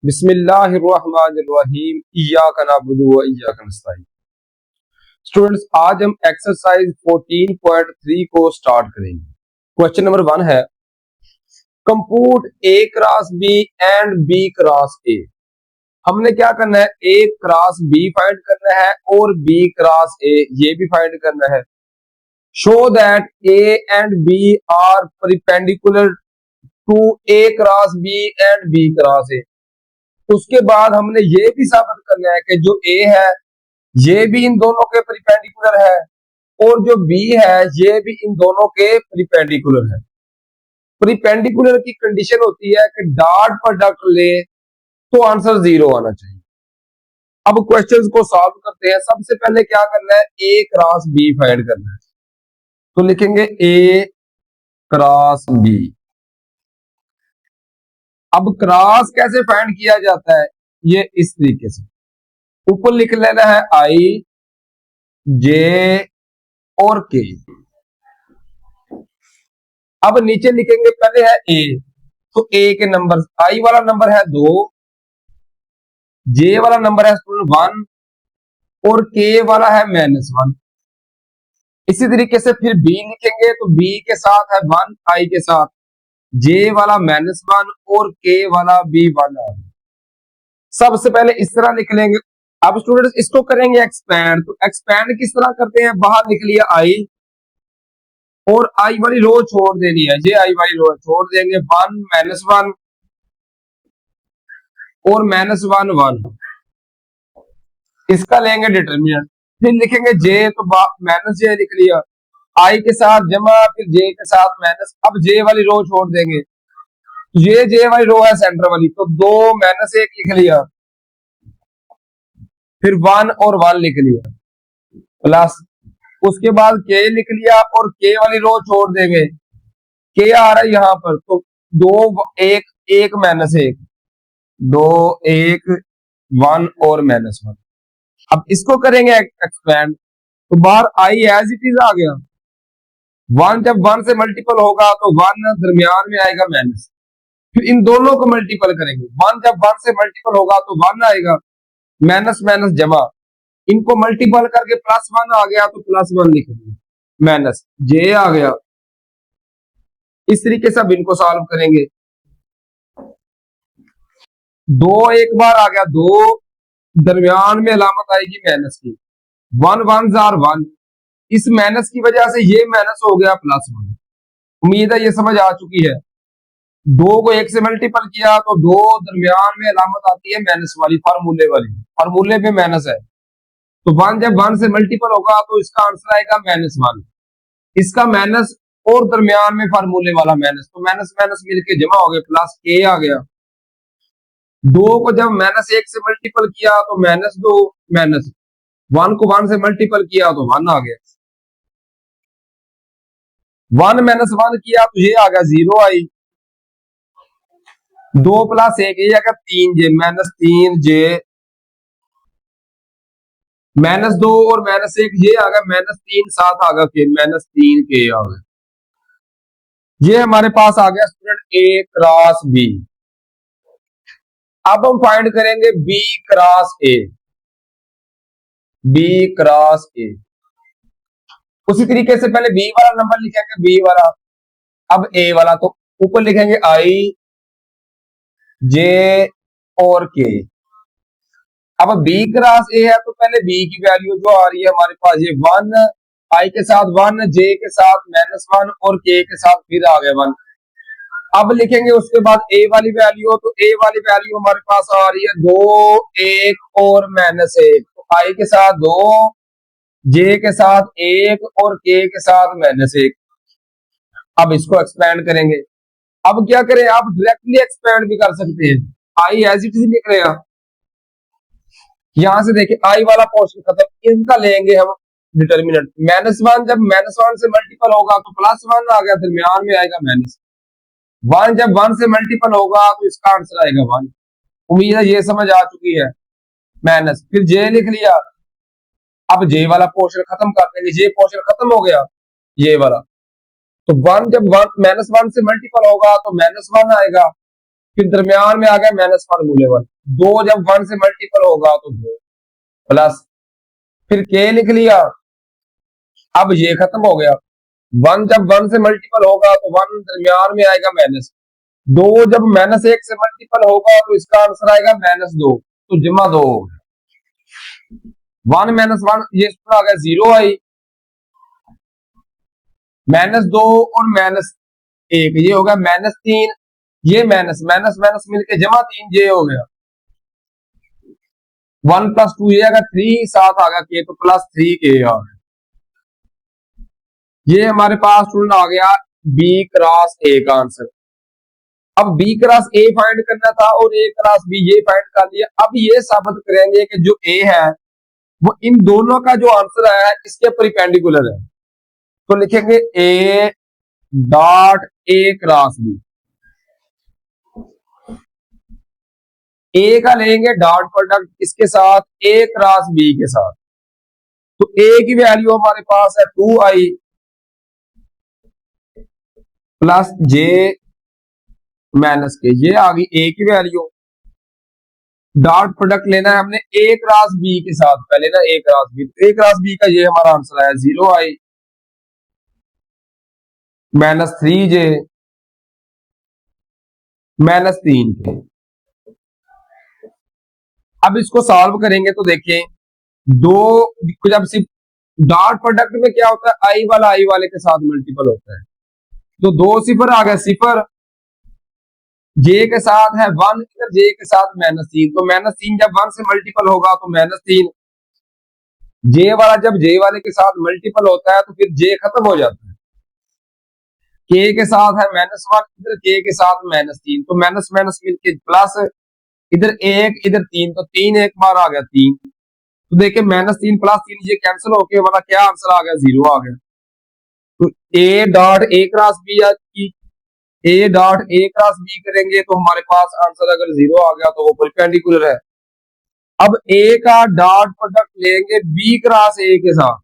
बिस्मिल्लाहिर्रहमानिर्रहीम इय्याका नअबुदु व इय्याका नस्तईन। स्टूडेंट्स, आज हम एक्सरसाइज 14.3 को स्टार्ट करेंगे। क्वेश्चन नंबर 1 है compute A cross B and B cross A. हमने क्या करना है, ए क्रॉस बी फाइंड करना है और बी क्रॉस ए ये भी फाइंड करना है। Show that A and B are perpendicular to A cross B and B cross A. उसके बाद हमने ये भी साबित करना है कि जो ए है ये भी इन दोनों के परपेंडिकुलर है और जो बी है ये भी इन दोनों के परपेंडिकुलर है। परपेंडिकुलर की कंडीशन होती है कि डॉट प्रोडक्ट ले तो आंसर 0 आना चाहिए। अब क्वेश्चंस को सॉल्व करते हैं। सबसे पहले क्या करना है, ए क्रॉस बी फाइंड करना है। तो लिखेंगे ए क्रॉस बी। अब क्रॉस कैसे फाइंड किया जाता है, ये इस तरीके से ऊपर लिख लेना है आई जे और के। अब नीचे लिखेंगे, पहले है ए, तो ए के नंबर, आई वाला नंबर है 2, जे वाला नंबर है 1 और के वाला है -1। इसी तरीके से फिर बी लिखेंगे, तो बी के साथ है 1 आई के साथ, जे वाला -1 और के वाला भी 1। सबसे पहले इस तरह लिख लेंगे। अब स्टूडेंट्स इसको करेंगे एक्सपैंड। तो एक्सपैंड किस तरह करते हैं, बाहर लिख लिया आई और आई वाली रो छोड़ देनी है, ये आई वाली रो छोड़ देंगे, 1 -1 और -1 1। इसका लेंगे डिटरमिनेंट। फिर लिखेंगे जे, तो माइनस जे लिख लिया, आई के साथ जमा, फिर जे के साथ माइनस। अब जे वाली रो छोड़ देंगे, ये जे वाली रो है सेंटर वाली, तो 2 -1 लिख लिया, फिर 1 और 1 लिख लिया, प्लस उसके बाद के लिख लिया और के वाली रो छोड़ देंगे, के आ रहा है यहां पर, तो 2 1 1 -1 2 1 1 और -1। अब इसको करेंगे एक्सपेंड, तो बाहर आई एज इट इज आ गया। 1 जब 1 से मल्टीपल होगा तो 1 दरमियान में आएगा माइनस, फिर इन दोनों को मल्टीपल करेंगे। 1 जब 1 से मल्टीपल होगा तो 1 आएगा, माइनस माइनस जमा, इनको मल्टीपल करके +1 आ गया तो +1 लिख दिया, माइनस जे आ गया। इस तरीके से अब इनको सॉल्व करेंगे। 2 एक बार आ गया, 2 दरमियान में अलामत आएगी माइनस की, 1 1 1, इस माइनस की वजह से ये माइनस हो गया +1। उम्मीद है ये समझ आ चुकी है। 2 को 1 से मल्टीपल किया तो 2 दरमियान में अलामत आती है माइनस वाली, फार्मूले वाली, फार्मूले में माइनस है, तो 1 जब 1 से मल्टीपल होगा तो इसका आंसर आएगा -1। इसका माइनस और दरमियान में फार्मूले वाला माइनस, तो माइनस माइनस मिलके जमा हो गए, प्लस के आ गया। 2 को जब -1 से मल्टीपल किया तो -2, माइनस 1 को 1 से मल्टीपल किया तो 1 आ गया, 1 -1 किया तो ये आ गया 0 आई, 2 + 1 ये आएगा 3 जे, -3 जे, -2 और -1 ये आ गया, -3 साथ आ गया के, -3 के आ गया। ये हमारे पास आ गया स्टूडेंट ए क्रॉस बी। अब हम फाइंड करेंगे B cross A. B cross A उसी तरीके से पहले बी वाला नंबर लिखेंगे, बी वाला, अब ए वाला, तो ऊपर लिखेंगे आई जे और के। अब बी क्रॉस ए है तो पहले बी की वैल्यू जो आ रही है हमारे पास, ये 1 आई के साथ 1, जे के साथ -1 और के के साथ फिर आ गया 1। अब लिखेंगे उसके बाद ए वाली वैल्यू, तो ए वाली वैल्यू हमारे पास आ रही है 2 1 और -1, तो आई के साथ 2, जे के साथ 1 और के साथ -1। अब इसको एक्सपेंड करेंगे। अब क्या करें, आप डायरेक्टली एक्सपेंड भी कर सकते हैं, आई एज इट इज लिख रहे हैं। यहां से देखिए आई वाला पोर्शन खत्म, इनका लेंगे हम डिटरमिनेंट, -1 जब -1 से मल्टीपल होगा तो +1 आ गया, दरमियान में आएगा माइनस, 1 जब 1 से मल्टीपल होगा तो इसका आंसर आएगा 1। उम्मीद है ये समझ आ चुकी है। माइनस, फिर जे लिख लिया, अब जे वाला पोर्शन खत्म कर देंगे, जे पोर्शन खत्म हो गया ये वाला, तो 1 जब -1 से मल्टीपल होगा तो -1 आएगा, फिर दरमियान में आ गया माइनस फार्मूले 1, 2 जब 1 से मल्टीपल होगा तो 2 प्लस, फिर के लिख लिया। अब ये खत्म हो गया, 1 जब 1 से मल्टीपल होगा तो 1 दरमियान में आएगा माइनस, 2 जब माइनस 1 से मल्टीपल होगा तो इसका आंसर आएगा माइनस 2, तो जमा 2 हो गया। 1 माइनस 1 ये आ गया 0 आई, माइनस 2 और माइनस 1 ये हो गया माइनस 3, ये माइनस माइनस माइनस मिलके जमा 3 ये हो गया। 1 प्लस 2 ये आएगा 3, साथ आ गया के तो प्लस 3 के आ गया। ये हमारे पास स्टूडेंट आ गया बी क्रॉस ए का आंसर। अब बी क्रॉस ए फाइंड करना था और ए क्रॉस बी ये फाइंड कर लिया। अब ये साबित करेंगे कि जो ए है वो इन दोनों का जो आंसर है इसके परिपेंडिकुलर है, तो लिखेंगे A dot A cross B. A का लेंगे डॉट प्रोडक्ट इसके साथ ए क्रॉस बी के साथ, तो ए की वैल्यू हमारे पास है 2i प्लस जे माइनस के, ये आ गई ए की वैल्यू। डॉट प्रोडक्ट लेना है हमने ए क्रॉस बी के साथ, पहले ना ए क्रॉस बी, ए क्रॉस बी का ये हमारा आंसर है 0i माइनस 3j माइनस 3 के। अब इसको सॉल्व करेंगे तो देखें, दो जब सिर्फ डॉट प्रोडक्ट में क्या होता है, आई वाला आई वाले के साथ मल्टीपल होता है, तो 2 सिफर आ गया सिफर, जे के साथ है 1, इधर जे के साथ माइनस 3, तो माइनस 3 जब 1 से मल्टीपल होगा तो माइनस 3, जे वाला जब जे वाले के साथ मल्टीपल होता है तो फिर जे खत्म हो जाता है, के के साथ है माइनस 1, इधर के के साथ माइनस 3, तो माइनस माइनस मिलके प्लस, इधर 1 इधर 3, तो 3 एक बार आ गया 3, तो देखिए माइनस 3 प्लस 3 ये कैंसिल होके हमारा क्या आंसर आ गया 0 आ गया। तो A dot A cross B A dot A cross B करेंगे तो हमारे पास आंसर अगर 0 आ गया तो वो परपेंडिकुलर है। अब ए का डॉट प्रोडक्ट लेंगे बी क्रॉस ए के साथ,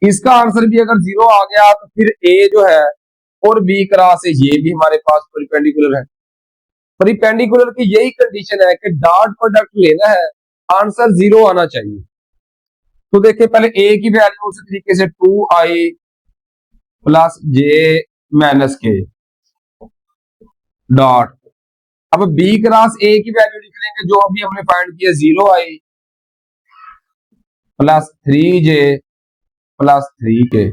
इसका आंसर भी अगर 0 आ गया तो फिर ए जो है और बी क्रॉस ए ये भी हमारे पास परपेंडिकुलर है। परपेंडिकुलर की यही कंडीशन है कि डॉट प्रोडक्ट लेना है, आंसर 0 आना चाहिए। तो देखिए पहले ए की वैल्यू उसी तरीके से 2i प्लस जे माइनस के डॉट, अब बी क्रॉस ए की वैल्यू लिख लेंगे जो अभी हमने फाइंड किया 0i plus 3j plus 3k।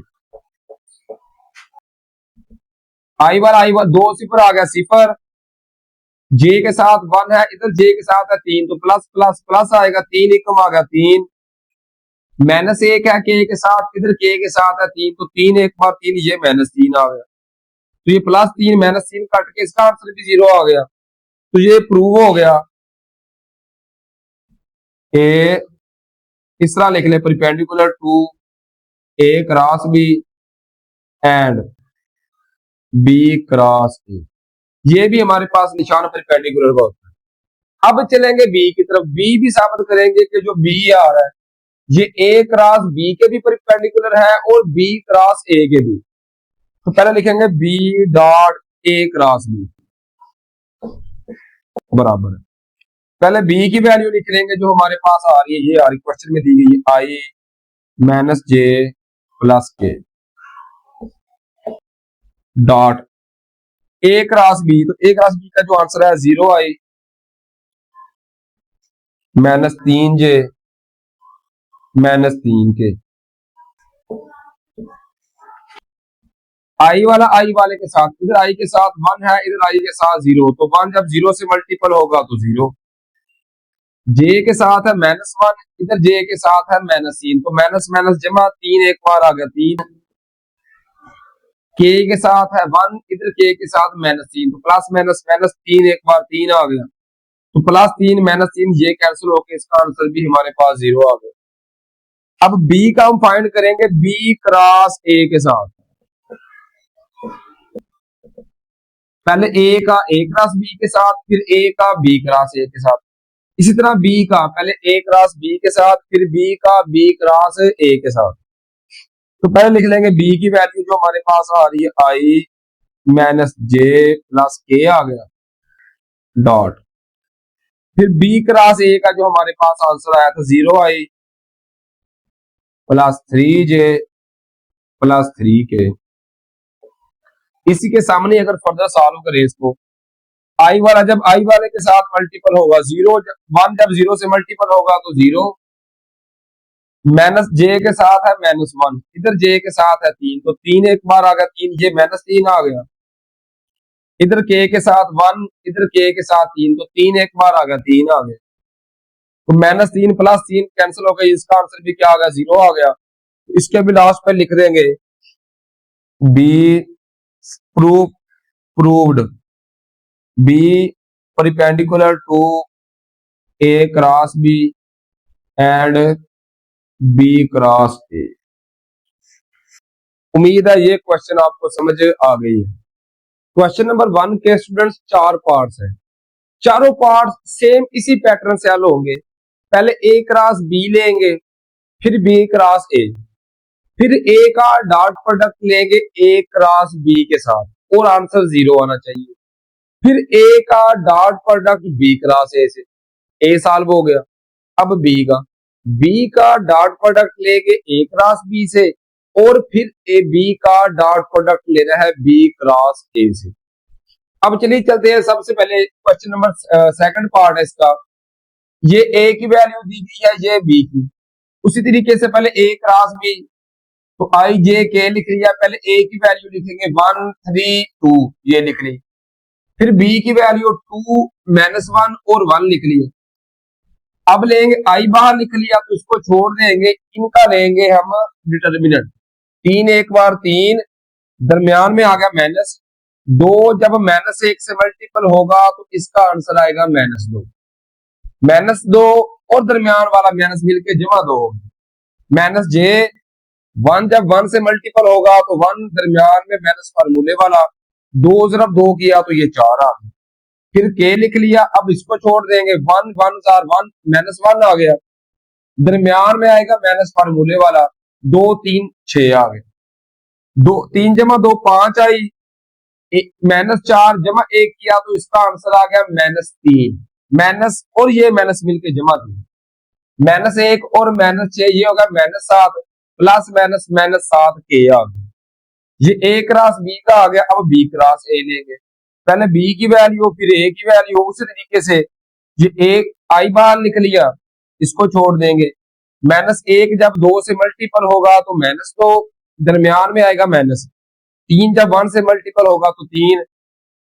आई वाला 2 सिफर आ गया सिफर, जे के साथ 1 है, इधर जे के साथ है 3, तो प्लस प्लस प्लस आएगा 3 एकम आ गया 3, माइनस 1 है के के साथ, इधर के के साथ है 3, तो 3 एक बार 3 ये माइनस 3 आ गया, तो ये प्लस 3 माइनस 3 कट के इसका आंसर भी 0 आ गया। तो ये प्रूव हो गया। ए इस तरह लिख ले perpendicular to A cross B and B cross A, ये भी हमारे पास निशान परपेंडिकुलर का होता है। अब चलेंगे बी की तरफ, बी भी साबित करेंगे कि जो बी आ रहा है ये ए क्रॉस बी के भी परपेंडिकुलर है और बी क्रॉस ए के भी। तो पहले लिखेंगे B dot A cross B बराबर है, पहले बी की वैल्यू लिख लेंगे जो हमारे पास आ रही है, ये आ रही क्वेश्चन में दी गई आई माइनस जे प्लस के डॉट ए क्रॉस बी, तो ए क्रॉस बी का जो आंसर है 0i minus 3j minus 3k। आई वाला आई वाले के साथ, इधर आई के साथ 1 है, इधर आई के साथ 0, तो 1 जब 0 से मल्टीपल होगा तो 0, जे के साथ है माइनस 1, इधर जे के साथ है माइनस 3, तो माइनस माइनस जमा 3 एक बार आ गया 3, के के साथ है 1, इधर के के साथ माइनस 3, तो प्लस माइनस माइनस 3 एक बार 3 आ गया, तो प्लस 3 माइनस 3 ये कैंसिल होकर इसका आंसर भी हमारे पास 0 आ गया। अब बी का हम फाइंड करेंगे बी क्रॉस ए के साथ, पहले ए का ए क्रॉस बी के साथ, फिर ए का बी क्रॉस ए के साथ, इसी तरह बी का पहले ए क्रॉस बी के साथ, फिर बी का बी क्रॉस ए के साथ। तो पहले लिख लेंगे बी की वैल्यू जो हमारे पास आ रही है आई माइनस जे प्लस के आ गया, डॉट, फिर बी क्रॉस ए का जो हमारे पास आंसर आया था 0i plus 3j plus 3k। इसी के सामने अगर फर्दर सॉल्व करें इसको, आई वाला जब आई वाले के साथ मल्टीपल होगा 1 जब 0 से मल्टीपल होगा तो 0, माइनस जे के साथ है -1, इधर जे के साथ है 3 तो 3 एक बार आ गया, 3 जे -3 आ गया, इधर के साथ 1, इधर के साथ 3 तो 3 एक बार आ गया, 3 आ गया, तो -3 प्लस 3 कैंसिल हो गई, इसका आंसर भी क्या आ गया 0 आ गया। इसके भी लास्ट पे लिख देंगे B proved B perpendicular to A cross B and B cross A. उम्मीद है ये क्वेश्चन आपको समझ आ गई है। क्वेश्चन नंबर 1 के स्टूडेंट्स 4 पार्ट्स हैं, चारों पार्ट्स सेम इसी पैटर्न से हल होंगे। पहले ए क्रॉस बी लेंगे, फिर बी क्रॉस ए, फिर ए का डॉट प्रोडक्ट लेंगे ए क्रॉस बी के साथ और आंसर 0 आना चाहिए, फिर ए का dot product B cross A से, ए सॉल्व हो गया। अब बी का डॉट प्रोडक्ट लेंगे ए क्रॉस बी से और फिर ए बी का डॉट प्रोडक्ट लेना है बी क्रॉस ए से। अब चलिए चलते हैं, सबसे पहले क्वेश्चन नंबर सेकंड पार्ट है इसका, ये ए की वैल्यू दी गई है, ये बी की, उसी तरीके से पहले ए क्रॉस बी तो आई जे के लिख लिया, पहले ए की वैल्यू लिखेंगे 1 3 2 ये लिख ली, फिर बी की वैल्यू 2 -1 और 1 लिख लिया। अब लेंगे आई बाहर लिख लिया तो इसको छोड़ देंगे, इनका लेंगे हम डिटर्मिनेंट, 3 एक बार 3, दरमियान में आ गया -2, जब -1 से मल्टीपल होगा तो इसका आंसर आएगा -2, -2 और दरमियान वाला माइनस मिलके जमा 2 माइनस जे 1 जब 1 से मल्टीपल होगा तो 1 दरमियान में माइनस फार्मूले वाला 2 जब 2 किया तो ये 4 आ गया, फिर के लिख लिया, अब इसको छोड़ देंगे 1 1 4 1 -1 आ गया, दरमियान में आएगा माइनस फार्मूले वाला 2 3 6 आ गया, 2 3 जमा 2 5 आई, -4 जमा 1 किया तो इसका आंसर आ गया -3, माइनस और ये माइनस मिलके जमा 3, -1 और -6 ये होगा -7 प्लस -7 के आ गया, ये ए क्रॉस बी का आ गया। अब बी क्रॉस ए लेंगे, पहले बी की वैल्यू फिर ए की वैल्यू, उसी तरीके से ये एक आई बाहर लिख लिया, इसको छोड़ देंगे, -1 जब 2 से मल्टीपल होगा तो -2, दरमियान में आएगा -3 जब 1 से मल्टीपल होगा तो 3,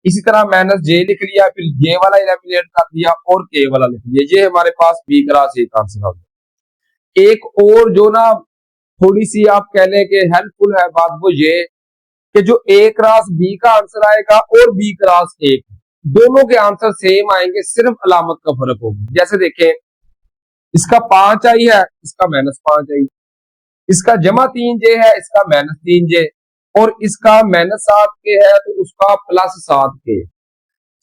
इसी तरह -j लिख लिया, फिर जे वाला इलेमिनेट कर दिया और के वाला लिख लिया, ये हमारे पास बी क्रॉस ए का आंसर आ गया। एक और जो ना थोड़ी सी आप कह लें कि हेल्पफुल है बात, वो ये कि जो ए क्रॉस बी का आंसर आएगा और बी क्रॉस ए, दोनों के आंसर सेम आएंगे, सिर्फ अलामत का फर्क होगा। जैसे देखें, इसका 5 आई है, इसका -5 आई, इसका जमा 3j है, इसका -3j, और इसका -7 के है तो उसका +7 के,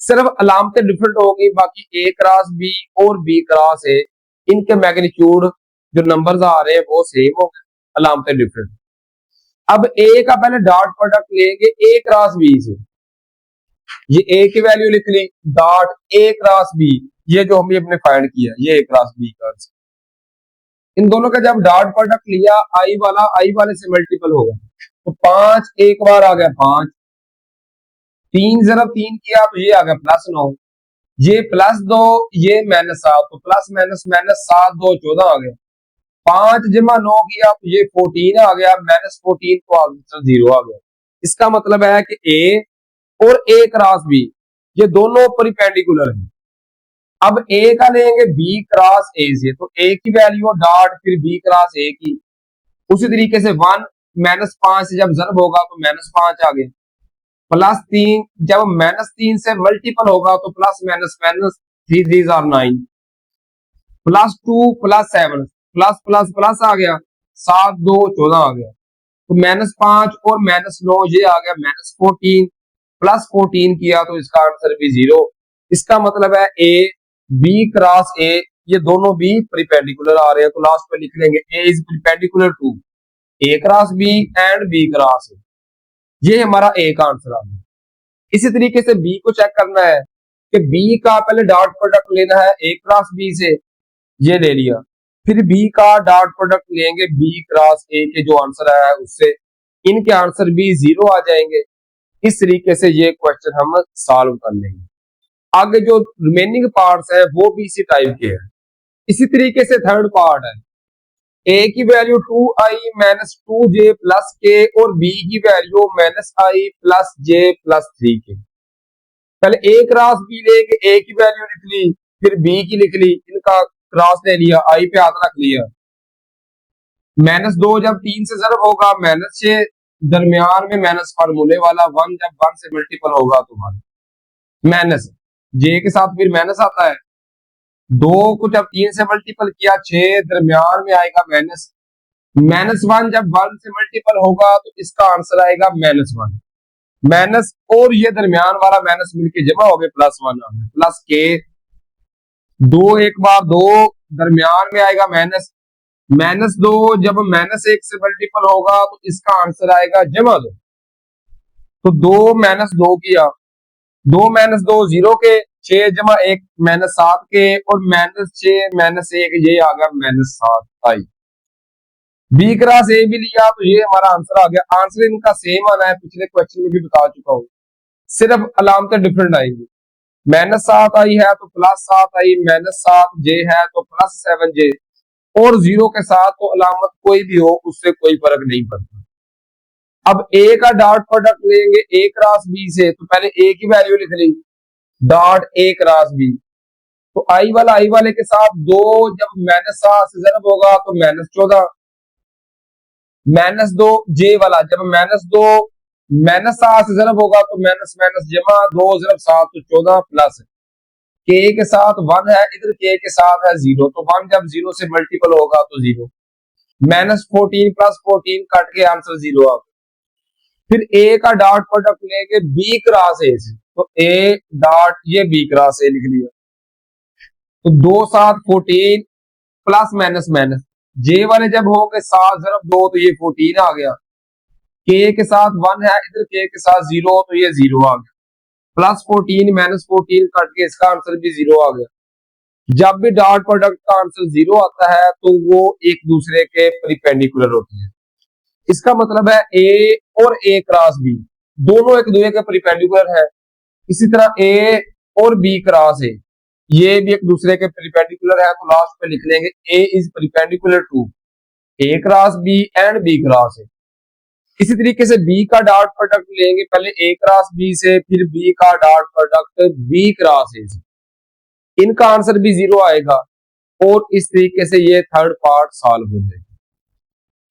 सिर्फ अलामतें डिफरेंट होगी, बाकी ए क्रॉस बी और बी क्रॉस ए इनके मैग्नीट्यूड जो नंबर्स आ रहे हैं वो सेम हो गए, अलामतें डिफरेंट। अब ए का पहले डॉट प्रोडक्ट लेंगे ए क्रॉस बी से, ये ए की वैल्यू लिख ली, डॉट ए क्रॉस बी, ये जो हमने अपने फाइंड किया ये ए क्रॉस बी का, इन दोनों का जब डॉट प्रोडक्ट लिया आई वाले से मल्टीपल होगा तो 5 एक बार आ गया 5, 3 जरा 3 किया तो ये आ गया +9, ये +2 ये -7 तो प्लस माइनस -7 2 14 आ गया, 5 जमा 9 किया तो ये 14 आ गया, -14 तो आंसर 0 आ गया। इसका मतलब है कि ए और ए क्रॉस बी ये दोनों परपेंडिकुलर हैं। अब ए का लेंगे बी क्रॉस ए से, तो ए की वैल्यू डॉट फिर बी क्रॉस ए की, उसी तरीके से 1 -5 से जब ज़र्ब होगा तो -5 आ गया, +3 जब -3 से मल्टीपल होगा तो plus minus 3 3 are 9, +2 +7 plus plus plus आ गया, 7 2 14 आ गया, तो -5 और -9 ये आ गया -14, +14 किया तो इसका आंसर भी 0। इसका मतलब है ए बी क्रॉस ए ये दोनों भी परपेंडिकुलर आ रहे हैं, तो लास्ट पे लिख लेंगे A is perpendicular to A cross B and B cross A, ये हमारा ए का आंसर आ गया। इसी तरीके से बी को चेक करना है कि बी का पहले डॉट प्रोडक्ट लेना है ए क्रॉस बी से, ये ले लिया, फिर बी का डॉट प्रोडक्ट लेंगे बी क्रॉस ए के जो आंसर आया है उससे, इनके आंसर भी 0 आ जाएंगे। इस तरीके से ये क्वेश्चन हम सॉल्व कर लेंगे। आगे जो रिमेनिंग पार्ट्स है वो भी इसी टाइप के हैं। इसी तरीके से थर्ड पार्ट है, ए की value 2i minus 2j plus के और बी की value minus i plus j plus 3k। पहले ए क्रॉस बी लेंगे, ए की वैल्यू लिख ली, फिर बी की लिख ली, इनका क्रॉस ले लिया, आई पे हाथ रख लिया। -2 जब 3 से ज़रब होगा -6, दरमियान में माइनस फार्मूले वाला 1 जब 1 से मल्टीपल होगा तो 1 माइनस जे के साथ फिर माइनस आता है, 2 को जब 3 से मल्टीपल किया 6, दरमियान में आएगा माइनस, -1 जब 1 से मल्टीपल होगा तो इसका आंसर आएगा -1, माइनस और ये दरमियान वाला माइनस मिलके जमा हो गए +1 आ गया, प्लस के 2 एक बार 2 दरमियान में आएगा माइनस, -2 जब -1 से मल्टीपल होगा तो इसका आंसर आएगा जमा 2, तो 2 -2 किया, 2 -2 0 के, 6 जमा 1 -7 के, और -6 -1 ये आ गया -7 आई। बी क्रॉस ए भी लिया तो ये हमारा आंसर आ गया। आंसर इनका सेम आना है, पिछले क्वेश्चन में भी बता चुका हूं, सिर्फ अलामतें डिफरेंट आएंगी। -7 आई है तो +7 आई, -7 जे है तो +7 जे, और 0 के साथ तो अलामत कोई भी हो उससे कोई फर्क नहीं पड़ता। अब ए का डॉट प्रोडक्ट लेंगे ए क्रॉस बी से, तो पहले ए की वैल्यू लिख ली, डॉट ए क्रॉस बी, तो आई वाले के साथ 2 जब -7 से ज़रब होगा तो -14, -2 जे वाला जब -2 -7 से ज़रब होगा तो माइनस माइनस जमा 2 ज़रब 7 तो 14 प्लस के के साथ 1 है, इधर के के साथ है 0, तो 1 जब 0 से मल्टीपल होगा तो 0, -14 प्लस 14 कट के आंसर 0 आ गया। फिर ए का डॉट प्रोडक्ट लेंगे बी क्रॉस ए से, तो ए डॉट ये बी क्रॉस ए लिख लिया, तो 2 7 14 प्लस माइनस माइनस, जे वाले जब होंगे 7 ज़रब 2 तो ये 14 आ गया, के के साथ 1 है, इधर के के साथ 0 तो ये 0 आ गया, +14 -14 कट के इसका आंसर भी 0 आ गया। जब भी डॉट प्रोडक्ट का आंसर 0 आता है तो वो एक दूसरे के परपेंडिकुलर होते हैं। इसका मतलब है ए और ए क्रॉस बी दोनों एक दूसरे के परपेंडिकुलर है। इसी तरह ए और बी क्रॉस ए ये भी एक दूसरे के परपेंडिकुलर है, तो लास्ट पे लिख लेंगे A is perpendicular to A cross B and B cross A. इसी तरीके से बी का डॉट प्रोडक्ट लेंगे पहले ए क्रॉस बी से, फिर बी का dot product B cross A से, इनका आंसर भी 0 आएगा, और इस तरीके से ये थर्ड पार्ट सॉल्व हो जाएगा।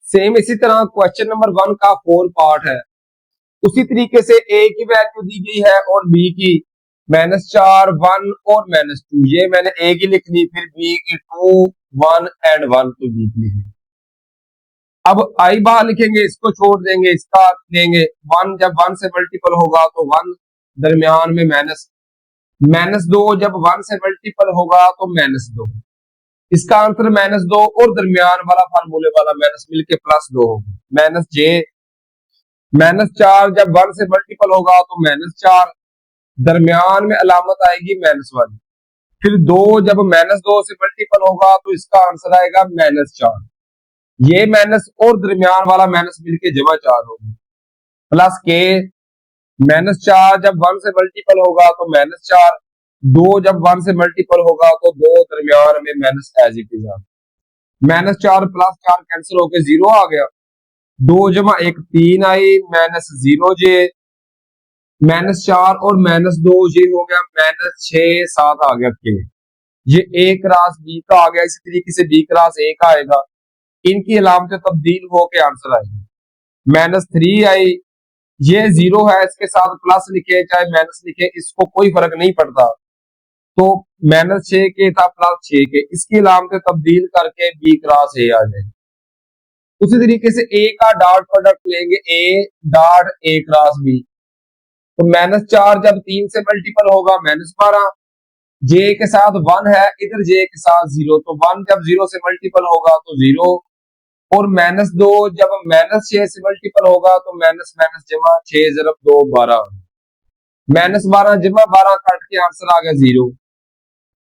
सेम इसी तरह क्वेश्चन नंबर 1 का 4 पार्ट है, उसी तरीके से ए की वैल्यू दी गई है और बी की -4 1 और -2, ये मैंने ए की लिख ली, फिर बी की 2 1 एंड 1 तो बी की लिखी। अब आई बाहर लिखेंगे, इसको छोड़ देंगे, इसका लेंगे 1 जब 1 से मल्टीपल होगा तो 1, दरमियान में -2 जब 1 से मल्टीपल होगा तो -2, इसका आंसर -2 और दरमियान वाला फार्मूले वाला माइनस मिलके +2 होगा, -j, -4 जब 1 से मल्टीपल होगा तो -4, दरमियान में अलामत आएगी -1, फिर 2 जब -2 से मल्टीपल होगा तो इसका आंसर आएगा -4, ये माइनस और दरमियान वाला माइनस मिलके जमा 4 होगी, प्लस के -4 जब 1 से मल्टीपल होगा तो -4, 2 जब 1 से मल्टीपल होगा तो 2 दरमियान में minus as it is, -4 plus 4 cancel होकर 0 आ गया, 2 जमा 1 3 आई, -0 जे, -4 और -2 ये हो गया -6 7 आ गया के, ये ए क्रॉस बी का आ गया। इसी तरीके से बी क्रॉस ए का आएगा, इनकी अलामतें तब्दील होके आंसर आएगी। -3 आई, ये 0 है, इसके साथ प्लस लिखे चाहे माइनस लिखे इसको कोई फर्क नहीं पड़ता, तो -6 के था +6 के, इसकी अलामतें तब्दील करके बी क्रॉस ए आ जाएगी। उसी तरीके से ए का डॉट प्रोडक्ट लेंगे A dot A cross B, तो -4 जब 3 से मल्टीपल होगा -12, जे के साथ 1 है, इधर जे के साथ 0, तो 1 जब 0 से मल्टीपल होगा तो 0, और -2 जब -6 से मल्टीपल होगा तो माइनस माइनस जमा 6 ज़रब 2 12, -12 जमा 12 कट के आंसर आ गया 0।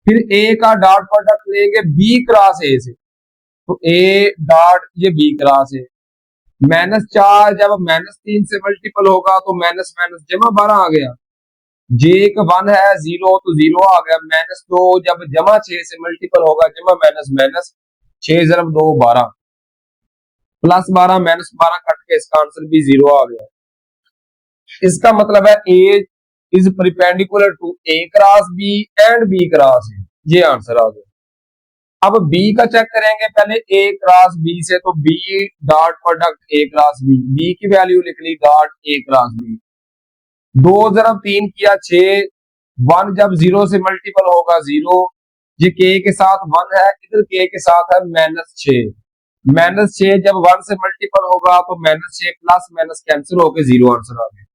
फिर ए का डॉट प्रोडक्ट लेंगे बी क्रॉस ए से, तो ए डॉट ये बी क्रॉस है। -4 जब -3 से मल्टीपल होगा तो माइनस माइनस जमा 12 आ गया। जे का 1 है 0 तो 0 आ गया। -2 जब जमा 6 से मल्टीपल होगा जमा माइनस माइनस 6 × 2 12 +12 -12 कट के इसका आंसर भी 0 आ गया। इसका मतलब है A is perpendicular to A cross B and B cross A, ये आंसर आ गया। अब बी का चेक करेंगे पहले ए क्रॉस बी से, तो B dot product A cross B, B की वैल्यू लिख ली डॉट ए क्रॉस बी। 2 × 3 किया 6, 1 जब 0 से मल्टीपल होगा 0, ये के साथ 1 है, इधर के साथ है -6। -6 जब 1 से मल्टीपल होगा तो -6 प्लस माइनस कैंसिल होकर 0 आंसर आ गया।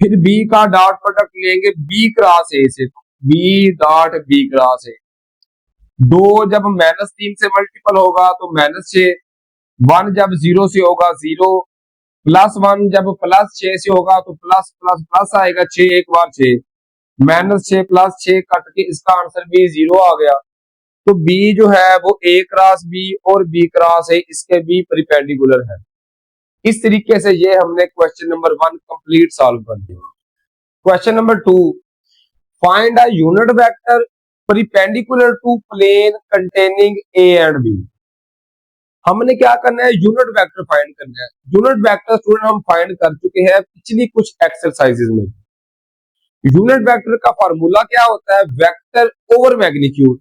फिर बी का डॉट प्रोडक्ट लेंगे बी क्रॉस ए से, तो B dot B cross A. 2 जब -3 से मल्टीपल होगा तो -6, 1 जब 0 से होगा 0, +1 जब +6 से होगा तो प्लस प्लस प्लस आएगा 6 एक बार 6, -6 + 6 कट के इसका आंसर भी 0 आ गया। तो बी जो है वो ए क्रॉस बी और बी क्रॉस ए इसके भी परपेंडिकुलर है। इस तरीके से ये हमने क्वेश्चन नंबर 1 कंप्लीट सॉल्व कर दिया। Question number 2, find a unit vector perpendicular to plane containing A and B. हमने क्या करना है, यूनिट वेक्टर फाइंड करना है। यूनिट वेक्टर स्टूडेंट हम फाइंड कर चुके हैं पिछली कुछ एक्सरसाइजेज में। यूनिट वेक्टर का फार्मूला क्या होता है, वेक्टर ओवर मैग्नीट्यूड।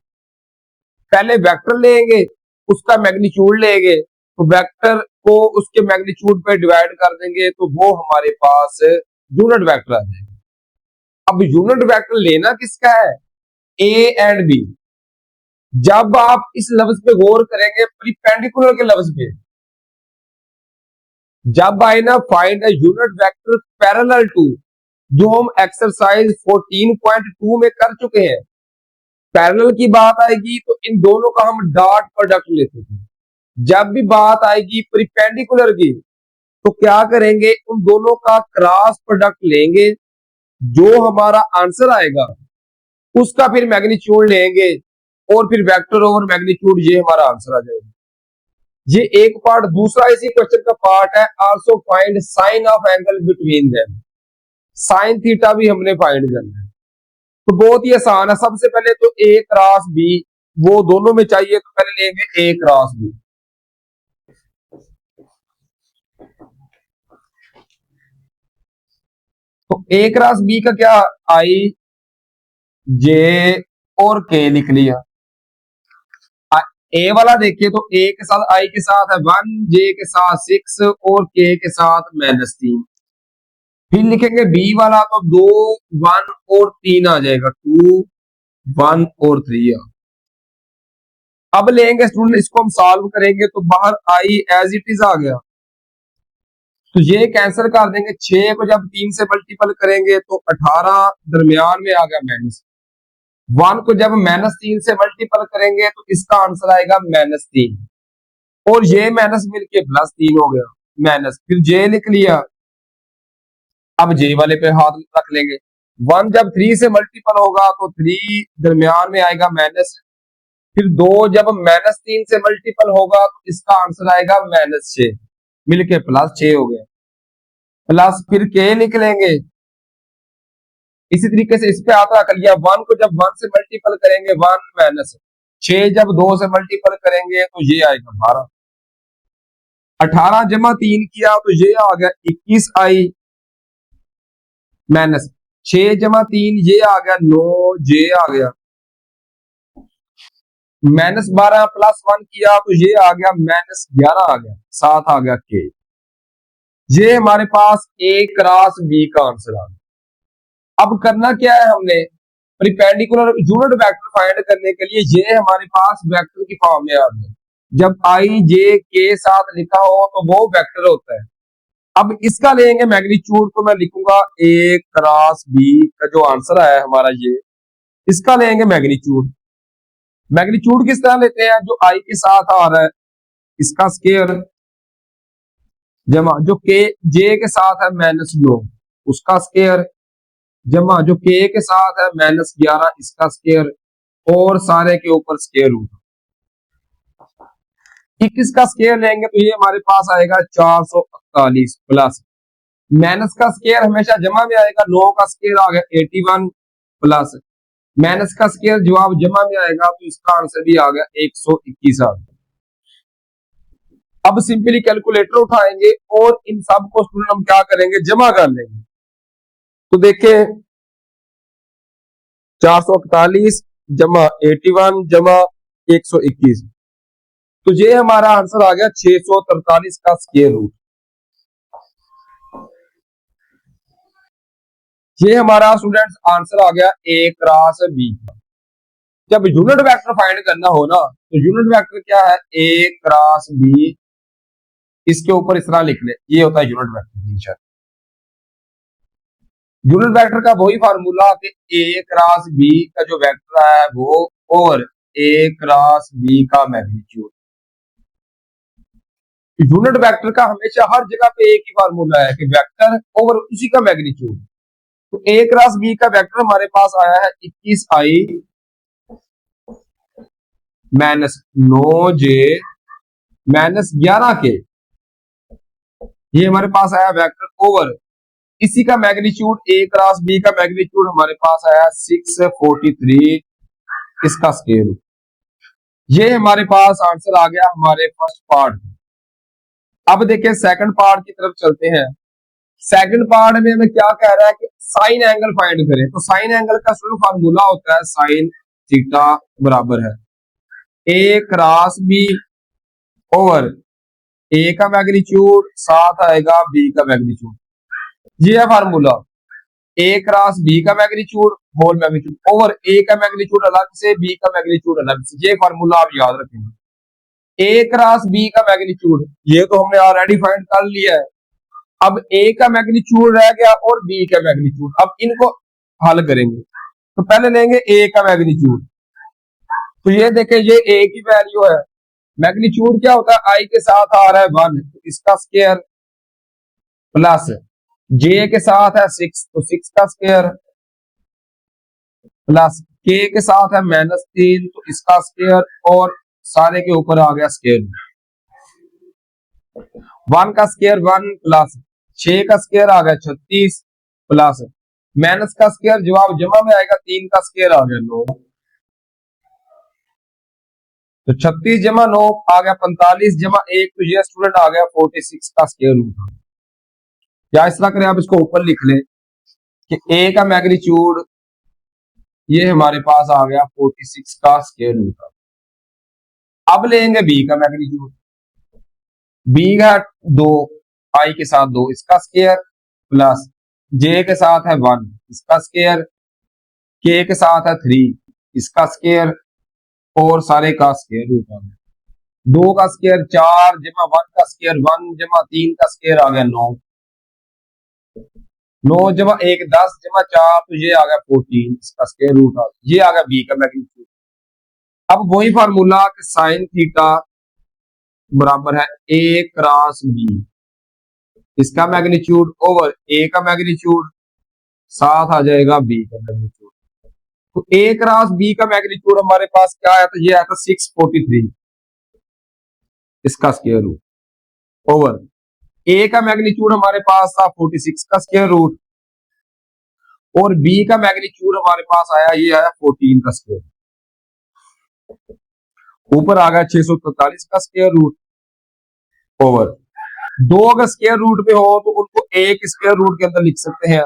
पहले वेक्टर लेंगे, उसका मैग्नीट्यूड लेंगे, तो वेक्टर को उसके मैग्नीट्यूड पे डिवाइड कर देंगे तो वो हमारे पास यूनिट वेक्टर आ जाएगा। अब यूनिट वेक्टर लेना किसका है, ए एंड बी। जब आप इस लफ्ज पे गौर करेंगे परपेंडिकुलर के लफ्ज पे, जब आए ना find a unit vector parallel to, जो हम एक्सरसाइज 14.2 में कर चुके हैं, पैरेलल की बात आएगी तो इन दोनों का हम डॉट प्रोडक्ट लेते थे। जब भी बात आएगी परपेंडिकुलर की तो क्या करेंगे, उन दोनों का क्रॉस प्रोडक्ट लेंगे, जो हमारा आंसर आएगा उसका फिर मैग्नीट्यूड लेंगे और फिर वेक्टर ओवर मैग्नीट्यूड, ये हमारा आंसर आ जाएगा। ये एक पार्ट। दूसरा इसी क्वेश्चन का पार्ट है, also find sign of angle between them. Sine theta भी हमने फाइंड करना है, तो बहुत ही आसान है। सबसे पहले तो ए क्रॉस बी, वो दोनों में चाहिए तो पहले लेंगे ए क्रॉस बी। तो ए क्रॉस बी का क्या, आई जे और के लिख लिया। ए वाला देखिए तो ए के साथ आई के साथ है 1, जे के साथ 6 और के साथ -3। फिर लिखेंगे बी वाला तो 2, 1 और 3 आ जाएगा, 2, 1 और 3 अब लेंगे स्टूडेंट, इसको हम सॉल्व करेंगे तो बाहर आई एज इट इज आ गया, तो ये कैंसिल कर देंगे। 6 को जब 3 से मल्टीपल करेंगे तो 18, दरमियान में आ गया माइनस। 1 को जब -3 से मल्टीपल करेंगे तो इसका आंसर आएगा -3, और ये माइनस मिलके +3 हो गया माइनस। फिर जे लिख लिया, अब जे वाले पे हाथ रख लेंगे। 1 जब 3 से मल्टीपल होगा तो 3 दरमियान में आएगा माइनस। फिर 2 जब -3 से मल्टीपल होगा तो इसका आंसर आएगा -6, मिलके +6 हो गया। प्लस फिर के लिख लेंगे, इसी तरीके से इस पे हाथ रख लिया। 1 को जब 1 से मल्टीपल करेंगे 1 माइनस, 6 जब 2 से मल्टीपल करेंगे तो ये आएगा 12। 18 जमा 3 किया तो ये आ गया 21 आई माइनस 6 जमा 3 ये आ गया 9, जे आ गया -12 +1 किया तो ये आ गया -11 आ गया, 7 आ गया के। ये हमारे पास ए क्रॉस बी का आंसर आ गया। अब करना क्या है हमने, परपेंडिकुलर यूनिट वेक्टर फाइंड करने के लिए ये हमारे पास वेक्टर की फॉर्म में आ गया। जब आई जे के साथ लिखा हो तो वो वेक्टर होता है। अब इसका लेंगे मैग्नीट्यूड, तो मैं लिखूंगा ए क्रॉस बी का जो आंसर आया हमारा ये, इसका लेंगे मैग्नीट्यूड। मैग्नीट्यूड किस तरह लेते हैं, जो आई के साथ आ रहा है इसका स्केयर, जमा जो के जे के साथ है -9 उसका स्केयर, जमा जो के के साथ है -11 इसका स्क्वायर और सारे के ऊपर स्क्वायर रूट। 21 का स्क्वायर लेंगे तो ये हमारे पास आएगा 448 प्लस माइनस का स्क्वायर हमेशा जमा में आएगा, 9 का स्क्वायर आ गया 81 प्लस माइनस का स्क्वायर जवाब जमा में आएगा तो इसका आंसर भी आ गया 121 आ गया। अब सिंपली कैलकुलेटर उठाएंगे और इन सब को स्टूडेंट हम क्या करेंगे, जमा कर लेंगे। तो देखें 441 जमा 81 जमा 121, तो ये हमारा आंसर आ गया 643 का स्क्वायर रूट। ये हमारा स्टूडेंट्स आंसर आ गया ए क्रॉस बी का। जब यूनिट वेक्टर फाइंड करना हो ना तो यूनिट वेक्टर क्या है, ए क्रॉस बी, इसके ऊपर इस तरह लिख ले, ये होता है यूनिट वेक्टर। यूनिट वेक्टर का वही फार्मूला कि ए क्रॉस बी का जो वेक्टर है वो और ए क्रॉस बी का मैग्नीट्यूड। यूनिट वेक्टर का हमेशा हर जगह पे एक ही फार्मूला है कि वेक्टर और उसी का मैग्नीट्यूड। तो ए क्रॉस बी का वेक्टर हमारे पास आया है 21i -9j -11k, ये हमारे पास आया वेक्टर ओवर इसी का मैग्नीट्यूड ए क्रॉस बी का मैग्नीट्यूड हमारे पास आया 643 इसका स्क्वायर। ये हमारे पास आंसर आ गया हमारे फर्स्ट पार्ट। अब देखिए सेकंड पार्ट की तरफ चलते हैं। सेकंड पार्ट में हमें क्या कह रहा है कि साइन एंगल फाइंड करें। तो साइन एंगल का सिर्फ फार्मूला होता है साइन थीटा बराबर है ए क्रॉस बी ओवर ए का मैग्नीट्यूड साथ आएगा बी का मैग्नीट्यूड। ये है फार्मूला, ए क्रॉस बी का मैग्नीट्यूड होल मैग्नीट्यूड ओवर ए का मैग्नीट्यूड अलग से बी का मैग्नीट्यूड अलग से। ये फार्मूला आप याद रखेंगे। ए क्रॉस बी का मैग्नीट्यूड ये तो हमने ऑलरेडी फाइंड कर लिया है। अब ए का मैग्नीट्यूड रह गया और बी का मैग्नीट्यूड, अब इनको हल करेंगे। तो पहले लेंगे ए का मैग्नीट्यूड, तो ये देखें ये ए की वैल्यू है, मैग्नीट्यूड क्या होता है आई के साथ आ रहा है 1 तो इसका स्क्वायर प्लस जे के साथ है 6 तो 6 का स्क्वायर प्लस के के साथ है -3 तो इसका स्क्वायर और सारे के ऊपर आ गया स्क्वायर। 1 का स्क्वायर 1 प्लस 6 का स्क्वायर आ गया 36 प्लस माइनस का स्क्वायर जवाब जमा में आएगा 3 का स्क्वायर आ गया 9 तो 36 जमा 9 आ गया 45 जमा 1 तो ये स्टूडेंट आ गया 46 का स्क्वायर रूट। या इस तरह करें आप इसको ऊपर लिख लें कि ए का मैग्नीट्यूड ये हमारे पास आ गया 46 का स्क्वायर रूट। अब लेंगे बी का मैग्नीट्यूड, बी है 2 आई के साथ 2 इसका स्क्वायर प्लस जे के साथ है 1 इसका स्क्वायर के साथ है 3 इसका स्क्वायर और सारे का स्क्वायर रूट आ गया 2 का स्क्वायर 4 जमा 1 का स्क्वायर 1 जमा 3 का स्क्वायर आ गया 9 जमा 1 10 जमा 4 तो ये आ गया 14 इसका स्क्वायर रूट आ गया। ये आ गया बी का मैग्नीट्यूड। अब वही फार्मूला कि साइन थीटा बराबर है ए क्रॉस बी, इसका मैग्नीट्यूड ओवर ए का मैग्नीट्यूड साथ आ जाएगा बी का मैग्नीट्यूड। तो ए क्रॉस बी का मैग्नीट्यूड हमारे पास क्या है, तो ये आया था 643 इसका स्क्वायर रूट ओवर ए का मैग्नीट्यूड हमारे पास था 46 का स्क्वायर रूट और बी का मैग्नीट्यूड हमारे पास आया ये आया 14 का स्क्वायर, ऊपर आ गया 643 का स्क्वायर रूट ओवर 2 अगर स्क्वायर रूट पे हो तो उनको एक स्क्वायर रूट के अंदर लिख सकते हैं।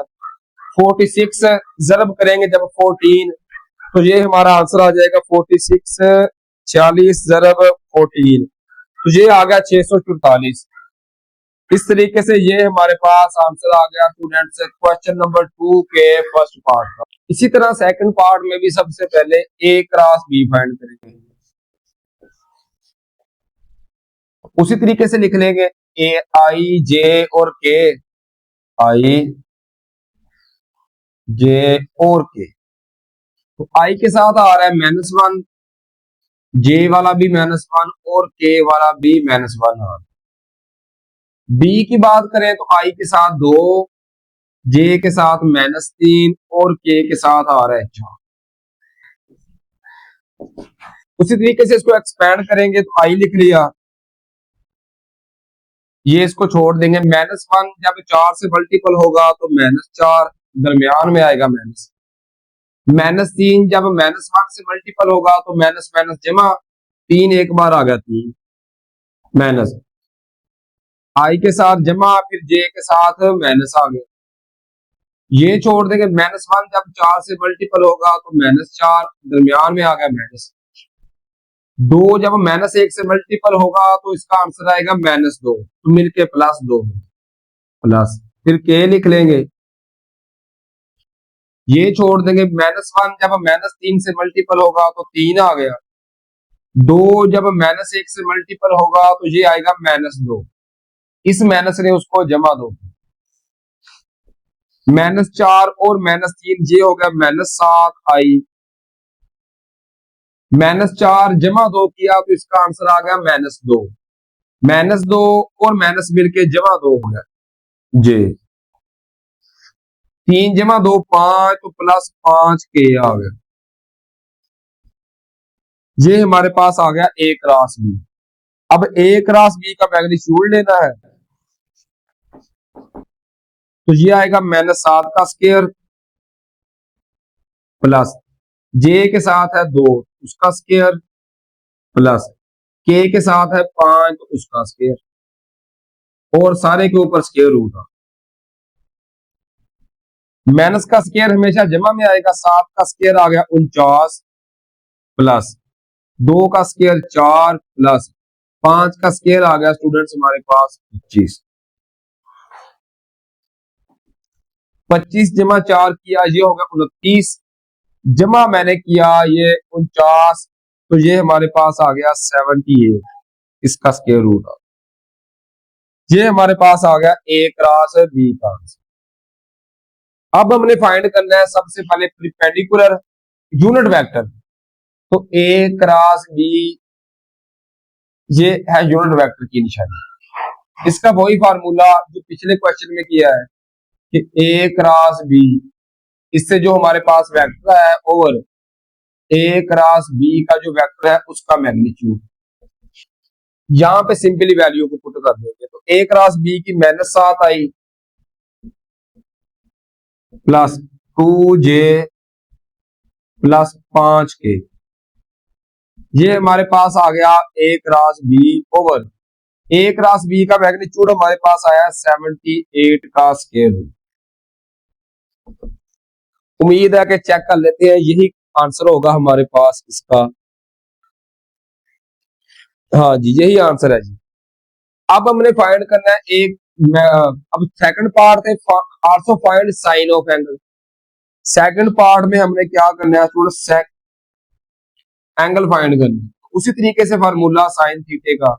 46 जरब करेंगे जब 14 तो ये हमारा आंसर आ जाएगा 46 46 जरब 14 तो ये आ गया 644। इस तरीके से ये हमारे पास आंसर आ गया स्टूडेंट्स क्वेश्चन नंबर 2 के फर्स्ट पार्ट का। इसी तरह सेकंड पार्ट में भी सबसे पहले ए क्रॉस बी फाइंड करेंगे, उसी तरीके से लिख लेंगे ए आई जे और के आई जे और के। तो आई के साथ आ रहा है -1 जे वाला भी -1 और के वाला भी -1 आ रहा है। बी की बात करें तो आई के साथ 2 जे के साथ -3 और के के साथ आ रहा है 4। उसी तरीके से इसको एक्सपेंड करेंगे तो आई लिख लिया, ये इसको छोड़ देंगे। -1 जब 4 से मल्टीपल होगा तो -4 दरमियान में आएगा माइनस। -3 जब -1 से मल्टीपल होगा तो माइनस माइनस जमा, 3 एक बार आ गया 3 माइनस, आई के साथ जमा, फिर जे के साथ माइनस आ गया, ये छोड़ देंगे। -1 जब 4 से मल्टीपल होगा तो -4 दरमियान में आ गया माइनस। 2 जब -1 से मल्टीपल होगा तो इसका आंसर आएगा -2, तो मिलके +2 प्लस, फिर के लिख लेंगे, ये छोड़ देंगे। -1 जब -3 से मल्टीपल होगा तो 3 आ गया। 2 जब -1 से मल्टीपल होगा तो ये आएगा -2, इस माइनस ने उसको जमा दो, -4 और -3 ये हो गया -7 आई, -4 जमा 2 किया तो इसका आंसर आ गया -2, -2 और माइनस मिलके जमा 2 हो गया जे, 3 जमा 2 5, तो +5 के आ गया। ये हमारे पास आ गया ए क्रॉस बी। अब ए क्रॉस बी का मैग्नीट्यूड लेना है, तो ये आएगा -7 का स्क्वायर प्लस जे के साथ है 2 उसका स्क्वायर प्लस के के साथ है 5 तो उसका स्क्वायर, और सारे के ऊपर स्क्वायर रूट आ। माइनस का स्क्वायर हमेशा जमा में आएगा, 7 का स्क्वायर आ गया 49 प्लस 2 का स्क्वायर 4 प्लस 5 का स्क्वायर आ गया स्टूडेंट्स हमारे पास 25। 25 जमा 4 किया ये हो गया 29, जमा मैंने किया ये 49, तो ये हमारे पास आ गया 78, इसका स्क्वायर रूट आ। ये हमारे पास आ गया ए क्रॉस बी का आंसर। अब हमने फाइंड करना है सबसे पहले परपेंडिकुलर यूनिट वेक्टर, तो ए क्रॉस बी ये है यूनिट वेक्टर की निशानी। इसका वही फार्मूला जो पिछले क्वेश्चन में किया है कि ए क्रॉस बी, इससे जो हमारे पास वेक्टर है ओवर ए क्रॉस बी का जो वेक्टर है उसका मैग्नीट्यूड, यहां पे सिंपली वैल्यू को पुट कर देंगे, तो ए क्रॉस बी की -7 आई प्लस 2j प्लस 5k, ये हमारे पास आ गया ए क्रॉस बी ओवर ए क्रॉस बी का मैग्नीट्यूड हमारे पास आया 78 का स्क्वायर रूट। उम्मीद है कि चेक कर लेते हैं, यही आंसर होगा हमारे पास इसका। हाँ जी यही आंसर है जी। अब हमने फाइंड करना है एक, अब सेकंड पार्ट है also find sign of angle. Second part में हमने क्या करना है थोड़ा एंगल फाइंड करना है, उसी तरीके से फार्मूला साइन थीटे का,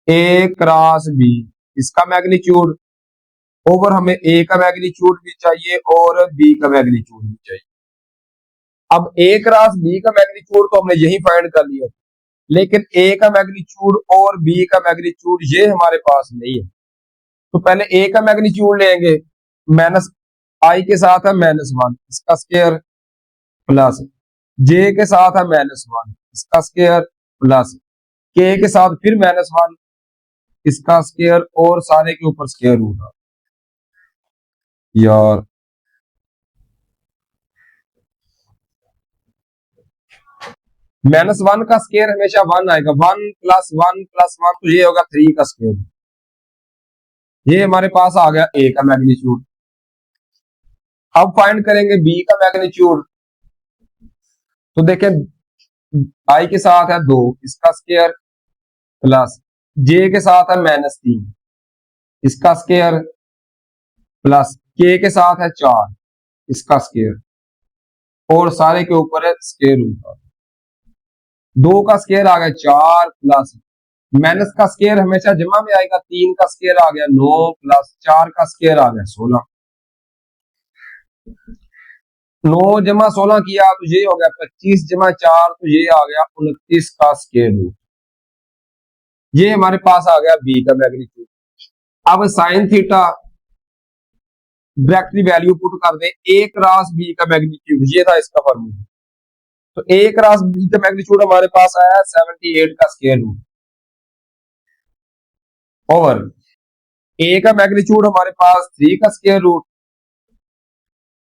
ए क्रॉस बी इसका मैग्नीट्यूड ओवर, हमें ए का मैग्नीट्यूड भी चाहिए और बी का मैग्नीट्यूड भी चाहिए। अब ए क्रॉस बी का मैग्नीट्यूड तो हमने यही फाइंड कर लिया, लेकिन ए का मैग्नीट्यूड और बी का मैग्नीट्यूड ये हमारे पास नहीं है, तो पहले ए का मैग्नीट्यूड लेंगे, माइनस आई के साथ है -1 इसका स्क्वायर प्लस जे के साथ है -1 इसका स्क्वायर प्लस के के साथ फिर -1 इसका स्क्वायर और सारे के ऊपर स्क्वायर रूट। यार -1 का स्क्वायर हमेशा 1 आएगा, 1 + 1 + 1 तो ये होगा 3 का स्क्वायर। ये हमारे पास आ गया ए का मैग्नीट्यूड। अब फाइंड करेंगे बी का मैग्नीट्यूड, तो देखें आई के साथ है 2 इसका स्क्वायर प्लस जे के साथ है -3 इसका स्क्वायर प्लस के के साथ है 4 इसका स्क्वायर और सारे के ऊपर है स्क्वायर रूट। 2 का स्क्वायर आ गया 4 प्लस माइनस का स्क्वायर हमेशा जमा में आएगा, 3 का स्क्वायर आ गया 9 प्लस 4 का स्क्वायर आ गया 16। 9 जमा 16 किया तो ये हो गया 25 जमा 4 तो ये आ गया 29 का स्क्वायर रूट। ये हमारे पास आ गया बी का मैग्नीट्यूड। अब साइन थीटा ब्रैकेट की वैल्यू पुट कर दें, ए क्रॉस बी का मैग्नीट्यूड, ये था इसका फॉर्मूला। तो ए क्रॉस बी का मैग्नीट्यूड हमारे पास आया 78 का स्क्वायर रूट ओवर ए का मैग्नीट्यूड हमारे पास 3 का स्क्वायर रूट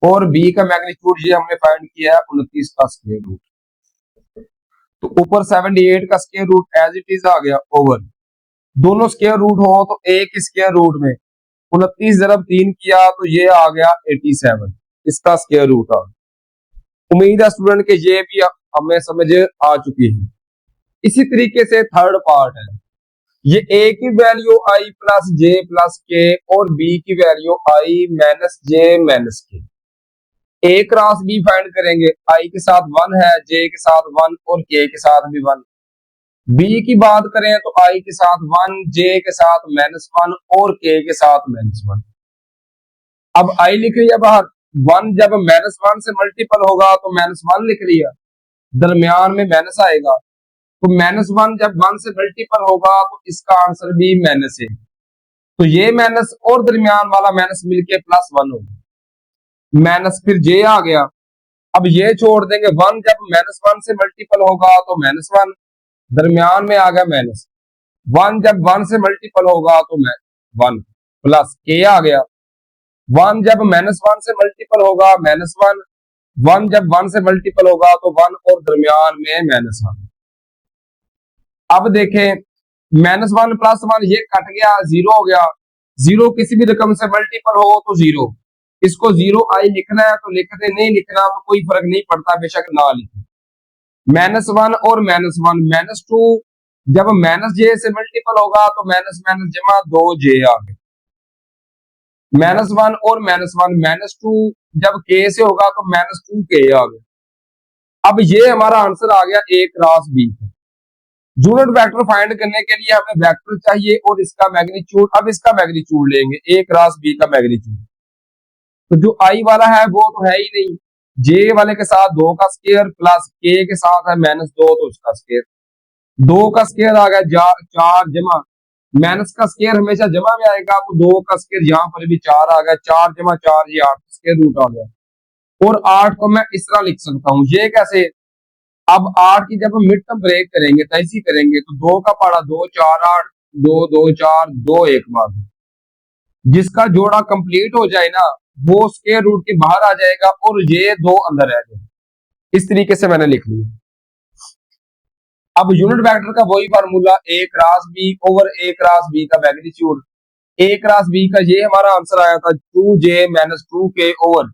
और बी का मैग्नीट्यूड ये हमने फाइंड किया है 29 का स्क्वायर रूट। तो ऊपर 78 का square root as it is आ गया ओवर दोनों स्क्वायर रूट हो तो एक स्क्वायर रूट में 29 जरब 3 किया तो ये आ गया 87, इसका स्क्वायर रूट आ। उम्मीद है स्टूडेंट के ये भी हमें समझ आ चुकी है। इसी तरीके से थर्ड पार्ट है, ये ए की वैल्यू आई प्लस जे प्लस के और बी की वैल्यू आई माइनस जे माइनस के। ए क्रॉस बी फाइंड करेंगे, आई के साथ 1 है, जे के साथ 1 और के के साथ भी 1। बी की बात करें तो आई के साथ 1, जे के साथ -1 और के के साथ -1। अब आई लिख लिया बाहर, 1 जब -1 से मल्टीपल होगा तो -1 लिख लिया, दरमियान में माइनस आएगा तो -1 जब 1 से मल्टीपल होगा तो इसका आंसर भी माइनस है। तो ये माइनस और दरमियान वाला माइनस मिलके +1 होगा, माइनस फिर जे आ गया। अब ये छोड़ देंगे, 1 जब -1 से मल्टीपल होगा तो -1, दरमियान में आ गया माइनस। 1 जब 1 से मल्टीपल होगा तो 1 प्लस के आ गया। 1 जब -1 से मल्टीपल होगा -1, 1 जब 1 से मल्टीपल होगा तो 1 और दरमियान में माइनस आ गया। अब देखें, -1 +1 ये कट गया, 0 हो गया। 0 किसी भी रकम से मल्टीपल हो तो 0, इसको 0 आई लिखना है तो लिखते, नहीं लिखना तो कोई फर्क नहीं पड़ता, बेशक ना लिखें। -1 और -1 -2 जब -j से मल्टीपल होगा तो माइनस माइनस जमा 2j आ गए। -1 और -1 -2 जब k से होगा तो -2k आ गया। अब ये हमारा आंसर आ गया a क्रॉस b का। यूनिट वेक्टर फाइंड करने के लिए हमें वेक्टर चाहिए और इसका मैग्नीट्यूड। अब इसका मैग्नीट्यूड लेंगे, a क्रॉस b का मैग्नीट्यूड। तो जो i वाला है वो तो है ही नहीं, j वाले के साथ 2 का स्क्वायर प्लस k के साथ है -2 तो उसका स्क्वायर, 2 का स्क्वायर आ गया 4 जमा माइनस का स्क्वायर हमेशा जमा में आएगा तो 2 का स्क्वायर यहाँ पर भी 4 आ गया, 4 जमा 4 ये 8 स्क्वायर रूट आ गया। और 8 को मैं इस तरह लिख सकता हूँ, ये कैसे, अब 8 की जब हम मिड टर्म ब्रेक करेंगे तैसी करेंगे तो 2 का पड़ा 2 4 8 2 2 4 2 1 बार, जिसका जोड़ा कंप्लीट हो जाए ना वो स्क्वायर रूट के बाहर आ जाएगा और ये 2 अंदर रह जाए। इस तरीके से मैंने लिख लिया। अब यूनिट वेक्टर का वही formula, a cross b over a cross b का मैग्नीट्यूड। a क्रॉस b का ये हमारा आंसर आया था 2j - 2k ओवर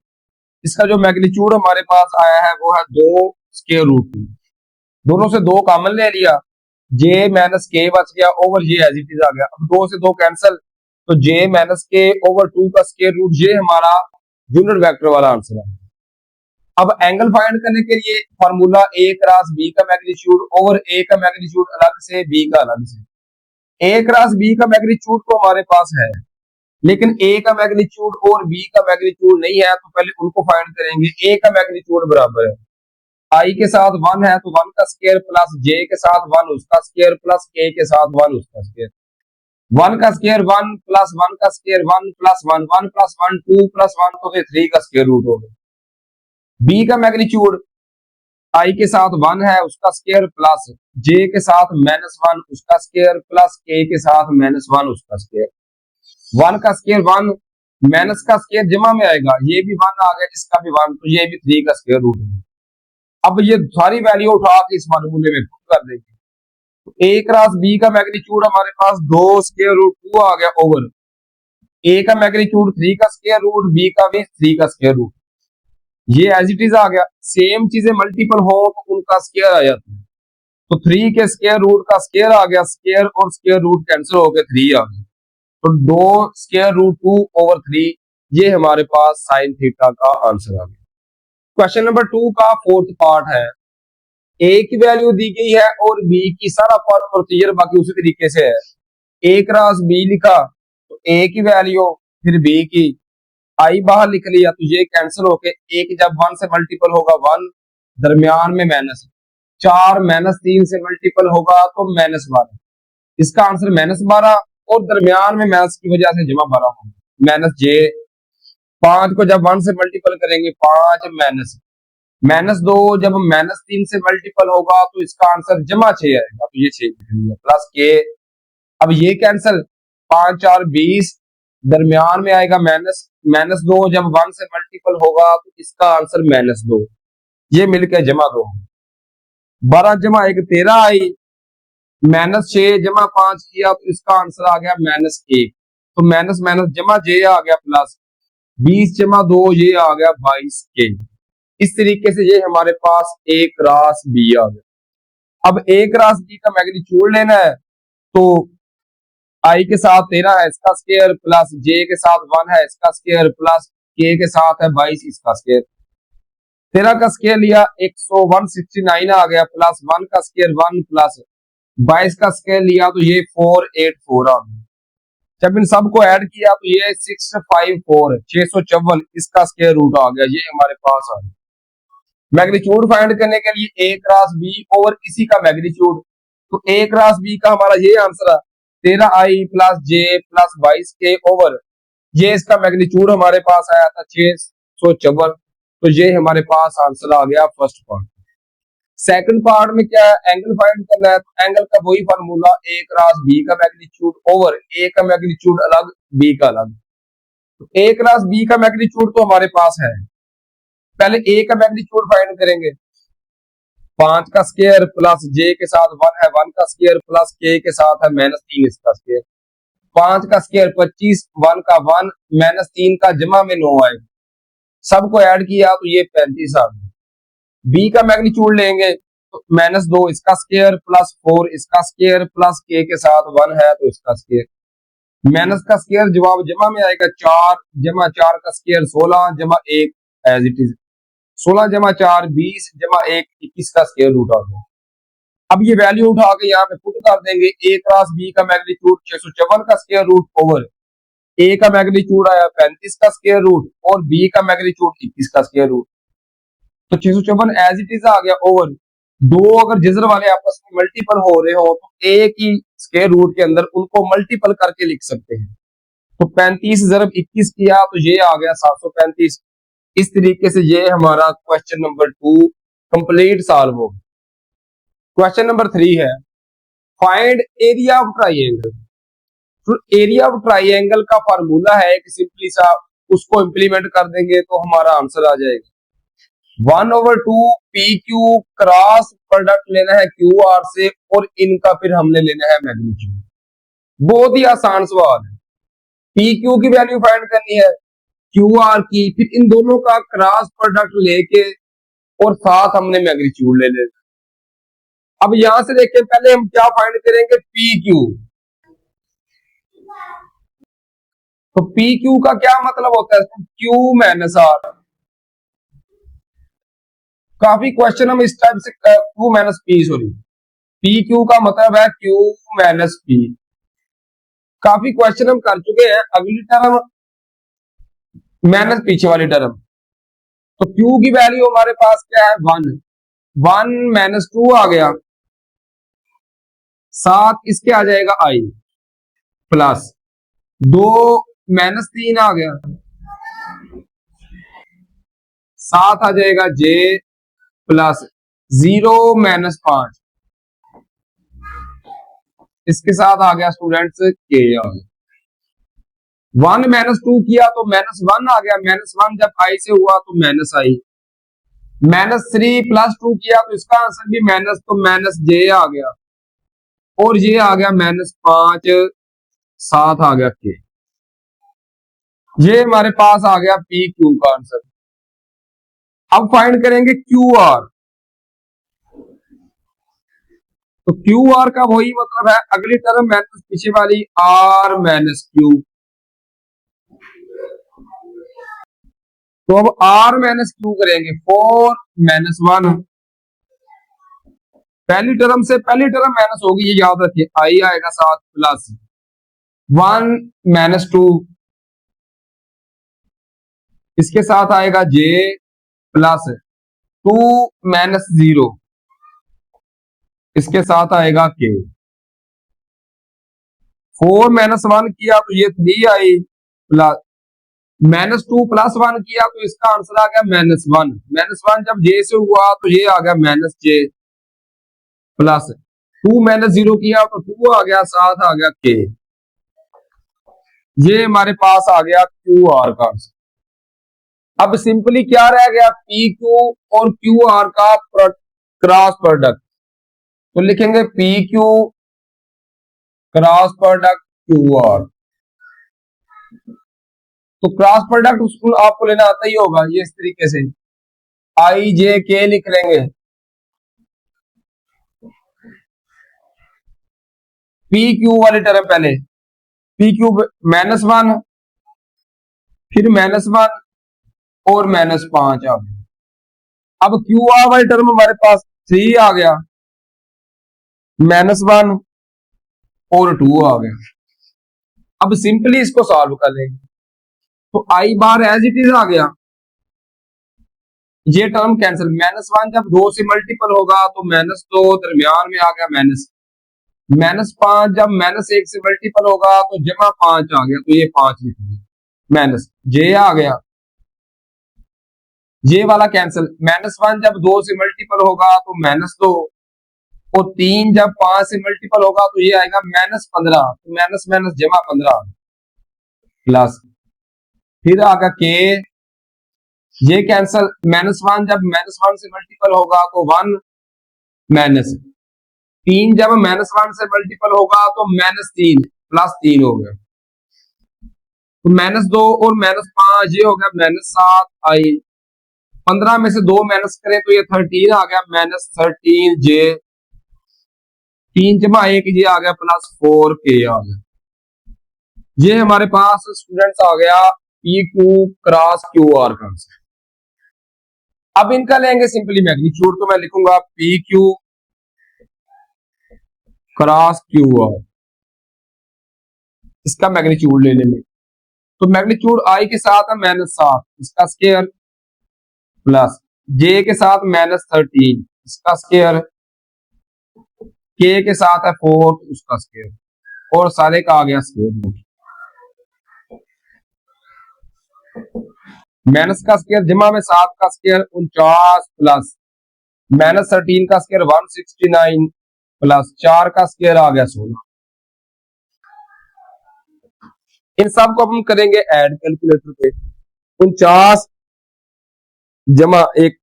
इसका जो मैग्नीट्यूड हमारे पास आया है वो है 2 स्क्वायर रूट 2। दोनों से 2 कॉमन ले लिया, j - k बच गया ओवर ये एज इट इज आ गया। अब 2 से 2 कैंसिल तो j - k ओवर 2 का स्क्वायर रूट, ये हमारा यूनिट वेक्टर वाला आंसर है। अब एंगल फाइंड करने के लिए फार्मूला a क्रॉस b का मैग्नीट्यूड ओवर a का मैग्नीट्यूड अलग से b का अलग से। a क्रॉस b का मैग्नीट्यूड तो हमारे पास है लेकिन a का मैग्नीट्यूड और b का मैग्नीट्यूड नहीं है, तो पहले उनको फाइंड करेंगे। a का मैग्नीट्यूड बराबर है i के साथ 1 है तो 1 का स्क्वायर प्लस j के साथ 1 उसका स्क्वायर प्लस k के साथ 1 उसका स्क्वायर। 1 का स्क्वायर 1 प्लस 1 का स्क्वायर 1 प्लस 1 1 प्लस 1 2 प्लस 1 तो 3 का स्क्वायर रूट हो गया। b का मैग्नीट्यूड i के साथ 1 है उसका स्क्वायर प्लस j के साथ -1 उसका स्क्वायर प्लस k के साथ -1 उसका स्क्वायर। 1 का स्क्वायर 1 माइनस का स्क्वायर जमा में आएगा, ये भी 1 आ गया, इसका भी 1 तो ये भी 3 का स्क्वायर रूट है। अब ये सारी वैल्यू उठा के इस फार्मूले में पुट कर देंगे तो a क्रॉस b का मैग्नीट्यूड हमारे पास 2 स्क्वायर रूट 2 आ गया ओवर a का मैग्नीट्यूड 3 का स्क्वायर रूट, b का भी 3 का स्क्वायर रूट, ये एज इट इज आ गया। सेम चीजें मल्टीपल हो तो उनका स्क्वायर आ जाता है, तो 3 के स्क्वायर रूट का स्क्वायर आ गया, स्क्वायर और स्क्वायर रूट कैंसिल होकर 3 आ गया, तो 2 स्क्वायर रूट 2 ओवर 3 ये हमारे पास साइन थीटा का आंसर आ गया। क्वेश्चन नंबर 2 का फोर्थ पार्ट है, a की वैल्यू दी गई है और b की सारा प्रोसीजर बाकी उसी तरीके से है। a क्रॉस b लिखा तो a की वैल्यू फिर b की, आई बाहर लिख लिया तो ये कैंसिल होके एक जब 1 से मल्टीपल होगा 1 दरमियान में माइनस, 4 -3 से मल्टीपल होगा तो -12, इसका आंसर -12 और दरमियान में माइनस की वजह से जमा 12 होगा, -j 5 को जब 1 से मल्टीपल करेंगे 5 माइनस माइनस 2 जब माइनस 3 से मल्टीपल होगा तो इसका आंसर जमा 6 आएगा, तो ये 6 प्लस के। अब ये कैंसल, 5 4 20, दरमियान में आएगा माइनस माइनस 2 जब 1 से मल्टीपल होगा तो इसका आंसर माइनस 2, ये मिलकर जमा 2। 12 जमा 1 13 आई, माइनस 6 जमा 5 किया तो इसका आंसर आ गया माइनस 1, तो माइनस माइनस जमा जे आ गया प्लस 20 जमा 2 ये आ गया 22 के। इस तरीके से ये हमारे पास ए क्रॉस बी आ गया। अब ए क्रॉस बी का मैग्नीट्यूड लेना है, तो आई के साथ 13 है इसका स्क्वायर प्लस जे के साथ 1 है इसका स्क्वायर प्लस के साथ है 22 इसका स्क्वायर। 13 का स्क्वायर लिया 169 आ गया प्लस 1 का स्क्वायर 1 प्लस 22 का स्क्वायर लिया तो ये 484 आ गया। जब इन सबको ऐड किया तो ये 654 654 इसका स्क्वायर रूट आ गया, ये हमारे पास आ गया। मैग्नीट्यूड फाइंड करने के लिए ए क्रॉस बी ओवर इसी का मैग्नीट्यूड, तो ए क्रॉस बी का हमारा ये आंसर है 13i प्लस जे प्लस 22 के ओवर ये इसका मैग्नीट्यूड हमारे पास आया था 654, तो ये हमारे पास आंसर आ गया फर्स्ट पार्ट। सेकंड पार्ट में क्या है, एंगल फाइंड करना है, तो एंगल का वही फार्मूला ए क्रॉस बी का मैग्नीट्यूड ओवर ए का मैग्नीट्यूड अलग बी का अलग। तो ए क्रॉस बी का मैग्नीट्यूड तो हमारे पास है, पहले ए का मैग्नीट्यूड फाइंड करेंगे, 5 का स्क्वायर प्लस जे के साथ 1 है 1 का स्क्वायर प्लस के साथ है माइनस 3 इसका स्क्वायर, 5 का स्क्वायर 25 1 का 1 माइनस 3 का जमा में 9 आएगा, सबको ऐड किया तो ये 35 आ गया। बी का मैग्नीट्यूड लेंगे तो माइनस 2 इसका स्क्वायर प्लस 4 इसका स्क्वायर प्लस के साथ 1 है तो इसका स्क्वायर, माइनस का स्क्वायर जवाब जमा में आएगा 4 जमा 4 का स्क्वायर 16 जमा 1 एज इट इज 16 जमा 4 20 जमा 1 21 का स्क्वायर रूट आ गया। अब ये वैल्यू उठा के यहाँ पे पुट कर देंगे, ए क्रॉस बी का मैग्नीट्यूड 654 का स्क्वायर रूट ओवर ए का मैग्नीट्यूड आया 35 का स्क्वायर रूट और बी का मैग्नीट्यूड 21 का स्क्वायर रूट, तो 654 एज इट इज आ गया ओवर दो। अगर जिजर वाले आपस में मल्टीपल हो रहे हो तो ए की स्क्वायर रूट के अंदर उनको मल्टीपल करके लिख सकते हैं, तो 35 ज़रब 21 किया तो ये आ गया 735। इस तरीके से ये हमारा क्वेश्चन नंबर 2 कंप्लीट सॉल्व हो। क्वेश्चन नंबर 3 है फाइंड एरिया ऑफ ट्राइंगल। तो एरिया ऑफ ट्राइंगल का फार्मूला है एक सिंपली सा, उसको इंप्लीमेंट कर देंगे तो हमारा आंसर आ जाएगा 1/2 PQ क्रॉस प्रोडक्ट लेना है QR से और इनका फिर हमने लेना है मैग्नीट्यूड। बहुत ही आसान सवाल है, PQ की वैल्यू फाइंड करनी है QR की, फिर इन दोनों का क्रॉस प्रोडक्ट लेके और साथ हमने मैग्नीट्यूड ले लेना। अब यहां से देखिए पहले हम क्या फाइंड करेंगे PQ, तो PQ का क्या मतलब होता है Q माइनस R। काफी क्वेश्चन हम इस टाइप से Q minus P sorry PQ का मतलब है Q माइनस P, काफी क्वेश्चन हम कर चुके हैं। अगली टर्म माइनस पीछे वाली टर्म, तो Q की वैल्यू हमारे पास क्या है 1 1 माइनस 2 आ गया, साथ इसके आ जाएगा I प्लस 2 माइनस 3 आ गया, साथ आ जाएगा J प्लस 0 माइनस 5, इसके साथ आ गया स्टूडेंट्स K आ गया। 1 माइनस 2 किया तो माइनस 1 आ गया, माइनस 1 जब I से हुआ तो माइनस I, माइनस 3 प्लस 2 किया तो इसका आंसर भी माइनस, तो माइनस J आ गया और ये आ गया माइनस 5 साथ आ गया K, ये हमारे पास आ गया PQ का आंसर। अब फाइंड करेंगे QR, तो QR का वही मतलब है अगली टर्म माइनस पीछे वाली R माइनस Q, तो अब R माइनस Q करेंगे 4 माइनस 1, पहली टर्म से पहली टर्म माइनस होगी ये याद रखिए, I आएगा साथ प्लस 1 माइनस 2, इसके साथ आएगा J प्लस 2 माइनस 0, इसके साथ आएगा K, 4 माइनस 1 किया तो ये 3 आई प्लस -2 + 1 किया तो इसका आंसर आ गया -1। -1 जब जे से हुआ तो ये आ गया -j प्लस 2 -0 किया तो 2 आ गया, साथ आ गया k। ये हमारे पास आ गया क्यू आर का आंसर। अब सिंपली क्या रह गया, पी क्यू और क्यू आर का क्रॉस प्रोडक्ट। तो लिखेंगे P Q cross product Q R. तो क्रॉस प्रोडक्ट आपको लेना आता ही होगा, ये इस तरीके से आई जे के लिख लेंगे। पी क्यू वाली टर्म पहले, पी क्यू -1 फिर -1 और -5 आ गया। अब क्यू आर वाली टर्म हमारे पास 3 आ गया, -1 और 2 आ गया। अब सिंपली इसको सॉल्व कर लेंगे। तो आई बार एज इट इज आ गया, ये टर्म कैंसिल। -1 जब 2 से मल्टीपल होगा तो -2 दरमियान में आ गया -5 जब -1 से मल्टीपल होगा तो -5 आ गया, तो ये 5 लिख दिया। माइनस जे आ गया, ये वाला कैंसिल। -1 जब 2 से मल्टीपल होगा तो -2 और 3 जब 5 से मल्टीपल होगा तो ये आएगा -15, तो माइनस माइनस जमा 15 प्लस फिर आ गया के, ये कैंसिल। -1 जब -1 से मल्टीपल होगा तो 1 माइनस 3 जब -1 से मल्टीपल होगा तो -3 +3 हो गया, तो -2 और -5 ये हो गया -7 आई। 15 में से 2 माइनस करें तो ये 13 आ गया, -13 जे 3 जमा 1 ये आ गया +4 के आ गया। ये हमारे पास स्टूडेंट्स आ गया P Q cross Q R का आंसर। अब इनका लेंगे सिंपली मैग्नीट्यूड, तो मैं लिखूंगा P Q cross Q R, इसका मैग्नीट्यूड ले लेंगे। तो मैग्नीट्यूड आई के साथ है -7 इसका स्क्वायर प्लस जे के साथ -13 इसका स्क्वायर, के के साथ है 4 उसका स्क्वायर और सारे का आ गया स्क्वायर। माइनस का स्क्वायर जमा में 7 का स्क्वायर 49 प्लस -13 का स्क्वायर 169 प्लस 4 का स्क्वायर आ गया 16। इन सब को हम करेंगे ऐड कैलकुलेटर पे। 49 जमा 1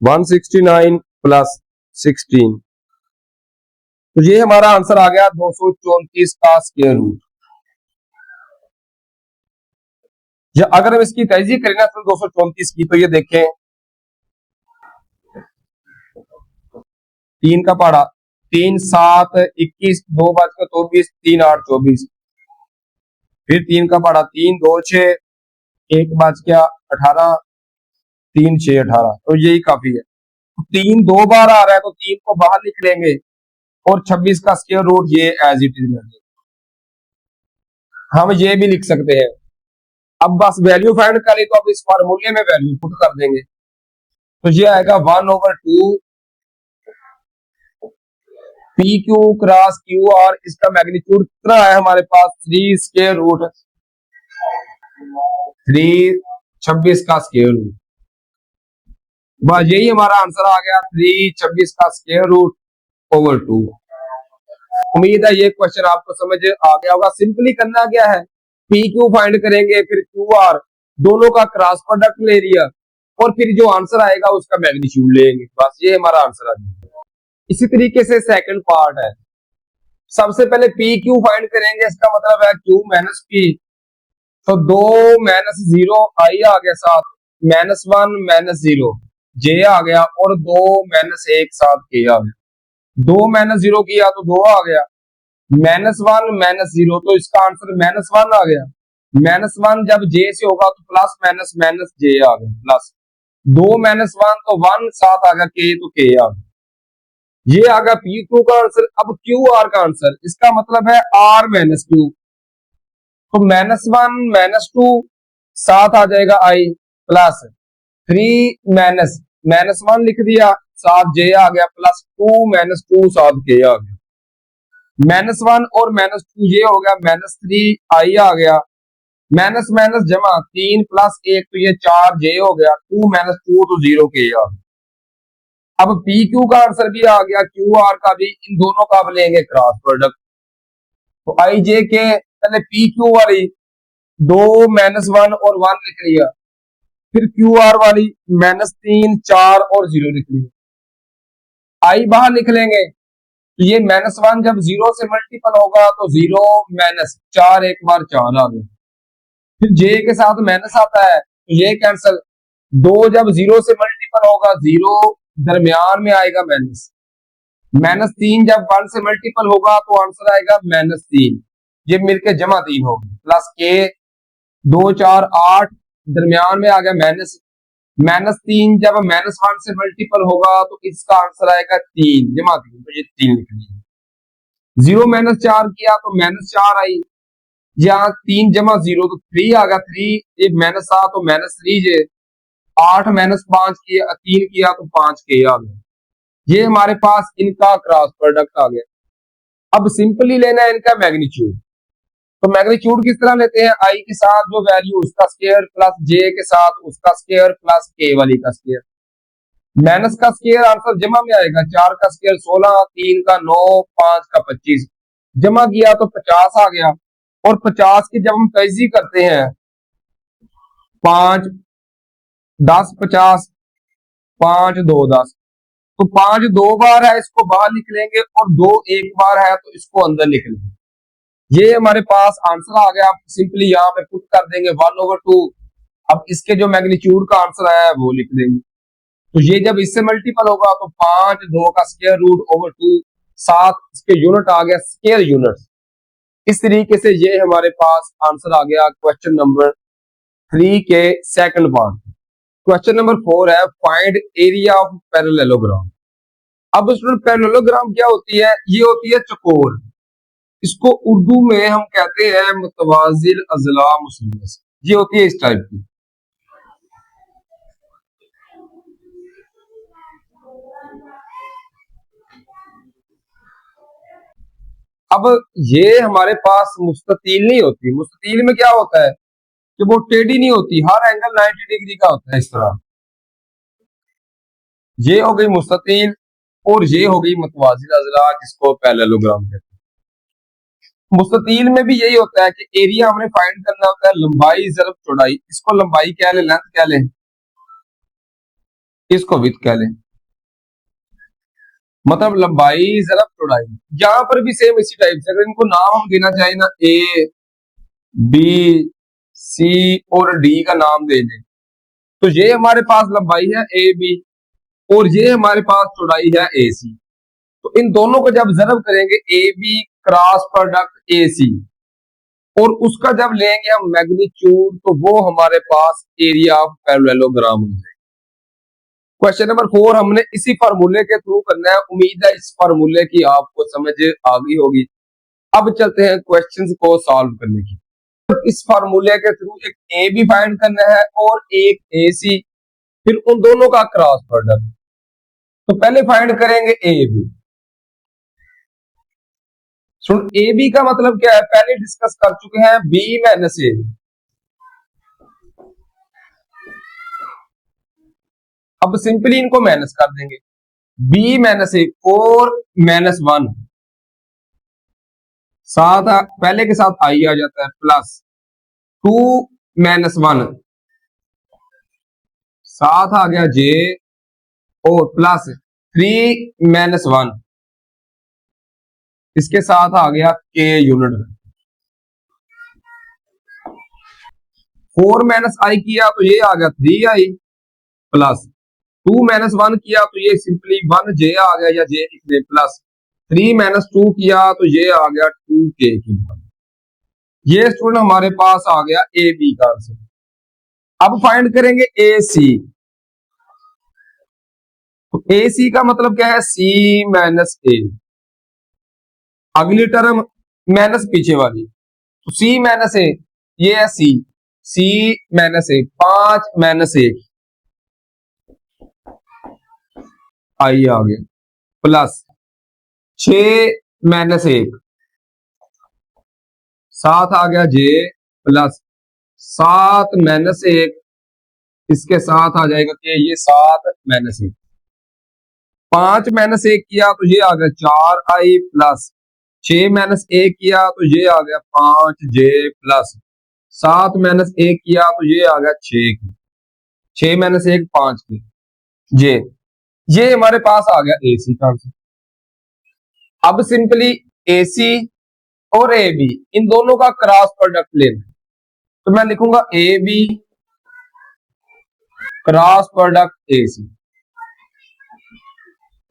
169 प्लस 16, तो ये हमारा आंसर आ गया 234 का स्क्वायर रूट। अगर हम इसकी तहजीब करें ना तो 234 की, तो ये देखें 3 का पहाड़ा 3 7 21 2 बज 24 3 8 24, फिर 3 का पहाड़ा 3 2 6 1 बज गया 18 3 6 18, तो यही काफी है। 3 2 बार आ रहा है तो 3 को बाहर लिख लेंगे और 26 का स्क्वायर रूट ये एज इट इज लेंगे। हम ये भी लिख सकते हैं। अब बस वैल्यू फाइंड करें तो अब इस फार्मूले में वैल्यू पुट कर देंगे, तो ये आएगा 1/2 P Q cross Q R. इसका मैग्नीट्यूड कितना है हमारे पास 3 स्क्वायर रूट 3 26 का स्क्वायर रूट, बस यही हमारा आंसर आ गया 3 26 का स्क्वायर रूट ओवर 2। उम्मीद है ये क्वेश्चन आपको समझ आ गया होगा। सिंपली करना क्या है, पी क्यू फाइंड करेंगे, फिर क्यू आर, दोनों का क्रॉस प्रोडक्ट ले लिया और फिर जो आंसर आएगा उसका मैग्नीट्यूड लेंगे, बस ये हमारा आंसर आ गया। इसी तरीके से सेकंड पार्ट है। सबसे पहले पी क्यू फाइंड करेंगे, इसका मतलब है क्यू माइनस पी, तो 2 -0 आई आ गया, साथ -1 -0 जे आ गया और 2 -1 साथ के आ गया। 2 -0 किया तो 2 आ गया, -1 -0 तो इसका आंसर -1 आ गया। -1 जब जे से होगा तो प्लस माइनस माइनस जे आ गया प्लस 2 -1 तो 1 साथ आ गया के, तो के आ गया। ये आ गया पी क्यू का आंसर। अब क्यू आर का आंसर, इसका मतलब है आर माइनस क्यू, तो -1 -2 साथ आ जाएगा आई प्लस 3 -1 लिख दिया, साथ जे आ गया प्लस 2 -2 साथ के आ गया। -1 और -2 ये हो गया, -3 आई आ गया, माइनस माइनस जमा 3 प्लस 1 तो ये 4 जे हो गया, 2 -2 तो 0 के आ गया। अब पी क्यू का आंसर भी आ गया, क्यू आर का भी, इन दोनों का अब लेंगे क्रॉस प्रोडक्ट। तो आई जे के पहले पी क्यू वाली 2 -1 और 1 लिख लिया, फिर क्यू आर वाली -3 4 और 0 लिख लिया। आई बाहर लिख लेंगे, तो ये -1 जब 0 से मल्टीपल होगा तो 0 माइनस 4 एक बार 4 आ गया, फिर जे के साथ माइनस आता है तो ये कैंसल, 2 जब 0 से मल्टीपल होगा 0 दरमियान में आएगा माइनस, -3 जब 1 से मल्टीपल होगा तो आंसर आएगा -3, ये मिलके जमा 3 होगी, प्लस के 2 4 8 दरमियान में आ गया माइनस, -3 जब -1 से मल्टीपल होगा तो इसका आंसर आएगा 3 जमा 3, तो ये 3 लिख लिया। 0 -4 किया तो -4 आई, यहाँ 3 जमा 0 तो 3 आ गया, 3 ये माइनस आ तो -3 जे, 8 -5 किया 3 किया तो 5 के आ गया। ये हमारे पास इनका क्रॉस प्रोडक्ट आ गया। अब सिंपली लेना है इनका मैग्नीट्यूड, तो मैग्नीट्यूड किस तरह लेते हैं, आई के साथ जो वैल्यू उसका स्क्वायर प्लस जे के साथ उसका स्क्वायर प्लस के वाली का स्क्वायर, माइनस का स्क्वायर आंसर जमा में आएगा, 4 का स्क्वायर 16, 3 का 9, 5 का 25, जमा किया तो 50 आ गया। और 50 की जब हम तैजी करते हैं 5 10 50, 5 2 10, तो 5 2 बार है इसको बाहर लिख लेंगे और 2 एक बार है तो इसको अंदर लिख लेंगे। ये हमारे पास आंसर आ गया, सिंपली यहाँ पे पुट कर देंगे 1/2। अब इसके जो मैग्नीट्यूड का आंसर आया है वो लिख देंगे, तो ये जब इससे मल्टीपल होगा तो 5 2 का स्क्वायर रूट ओवर 2, 7 इसके यूनिट आ गया स्क्वायर यूनिट। इस तरीके से ये हमारे पास आंसर आ गया क्वेश्चन नंबर 3 के सेकंड पार्ट। क्वेश्चन नंबर 4 है फाइंड एरिया ऑफ पैरेललोग्राम। अब स्टूडेंट पैरेललोग्राम क्या होती है, ये होती है चौकोर, इसको उर्दू में हम कहते हैं मुतवाजिल अजला मुसल्लस, ये होती है इस टाइप की। अब ये हमारे पास मुस्ततील नहीं होती, मुस्ततील में क्या होता है कि वो टेढ़ी नहीं होती, हर एंगल 90 डिग्री का होता है इस तरह। ये हो गई मुस्ततील और ये हो गई मुतवाजिल अजला जिसको पैरेललोग्राम कहते हैं। मुस्ततील में भी यही होता है कि एरिया हमने फाइंड करना होता है लंबाई ज़रब चौड़ाई, इसको लंबाई कह लें, लेंथ कह लें, इसको विड्थ कह लें, मतलब लंबाई ज़रब चौड़ाई। यहां पर भी सेम इसी टाइप से, अगर इनको नाम हम देना चाहें ना, ए बी सी और डी का नाम दे दें, तो ये हमारे पास लंबाई है ए बी और ये हमारे पास चौड़ाई है ए सी। तो इन दोनों को जब ज़रब करेंगे A B cross product A C और उसका जब लेंगे हम मैग्नीट्यूड, तो वो हमारे पास एरिया ऑफ पैरेललोग्राम हो जाएगा। क्वेश्चन नंबर 4 हमने इसी फार्मूले के थ्रू करना है, उम्मीद है इस फार्मूले की आपको समझ आ गई होगी। अब चलते हैं क्वेश्चंस को सॉल्व करने की। इस फार्मूले के थ्रू एक ए बी फाइंड करना है और एक ए सी, फिर उन दोनों का क्रॉस प्रोडक्ट। तो पहले फाइंड करेंगे A B. Soon, A B का मतलब क्या है, पहले डिस्कस कर चुके हैं, बी माइनस ए। अब सिंपली इनको माइनस कर देंगे, बी माइनस ए 4 -1, साथ पहले के साथ आई आ जाता है, प्लस 2 -1, साथ आ गया जे और प्लस 3 -1, इसके साथ आ गया के यूनिट। 4 माइनस आई किया तो ये आ गया 3 आई, प्लस 2 -1 किया तो ये सिंपली 1 जे आ गया या जे लिख दे, प्लस 3 -2 किया तो ये आ गया 2 के। ये स्टूडेंट हमारे पास आ गया ए बी का आंसर। अब फाइंड करेंगे ए सी। तो ए सी का मतलब क्या है, सी माइनस ए, अगली टर्म माइनस पीछे वाली, तो सी माइनस ए, ये है सी, सी माइनस ए, 5 -1 आई आ गया, प्लस 6 -1, साथ आ गया जे प्लस 7-1, इसके साथ आ जाएगा कि ये 7-1, 5-1 किया तो ये आ गया 4i प्लस 6-1 किया तो ये आ गया 5j प्लस 7-1 किया तो ये आ गया 6 की 6-1 5 की जे। ये हमारे पास आ गया एसी का आंसर। अब सिंपली एसी और ए बी इन दोनों का क्रॉस प्रोडक्ट लेना है, तो मैं लिखूंगा A B cross product AC.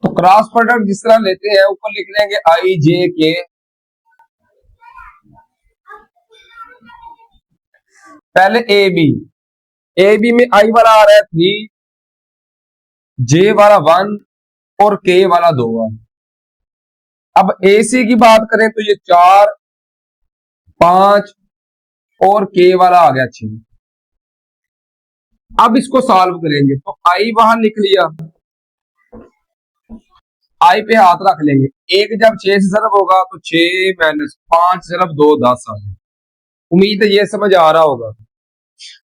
तो क्रॉस प्रोडक्ट जिस तरह लेते हैं ऊपर लिख लेंगे आई जे के, पहले ए बी में आई वाला आ रहा है 3, जे वाला 1 और के वाला 2 है। अब एसी की बात करें तो ये 4, 5 और के वाला आ गया 6। अब इसको सॉल्व करेंगे तो आई वहां लिख लिया, आई पे हाथ रख लेंगे, एक जब 6 से ज़रब होगा तो 6-5 ज़रब 2 10 आ जाए। उम्मीद है ये समझ आ रहा होगा।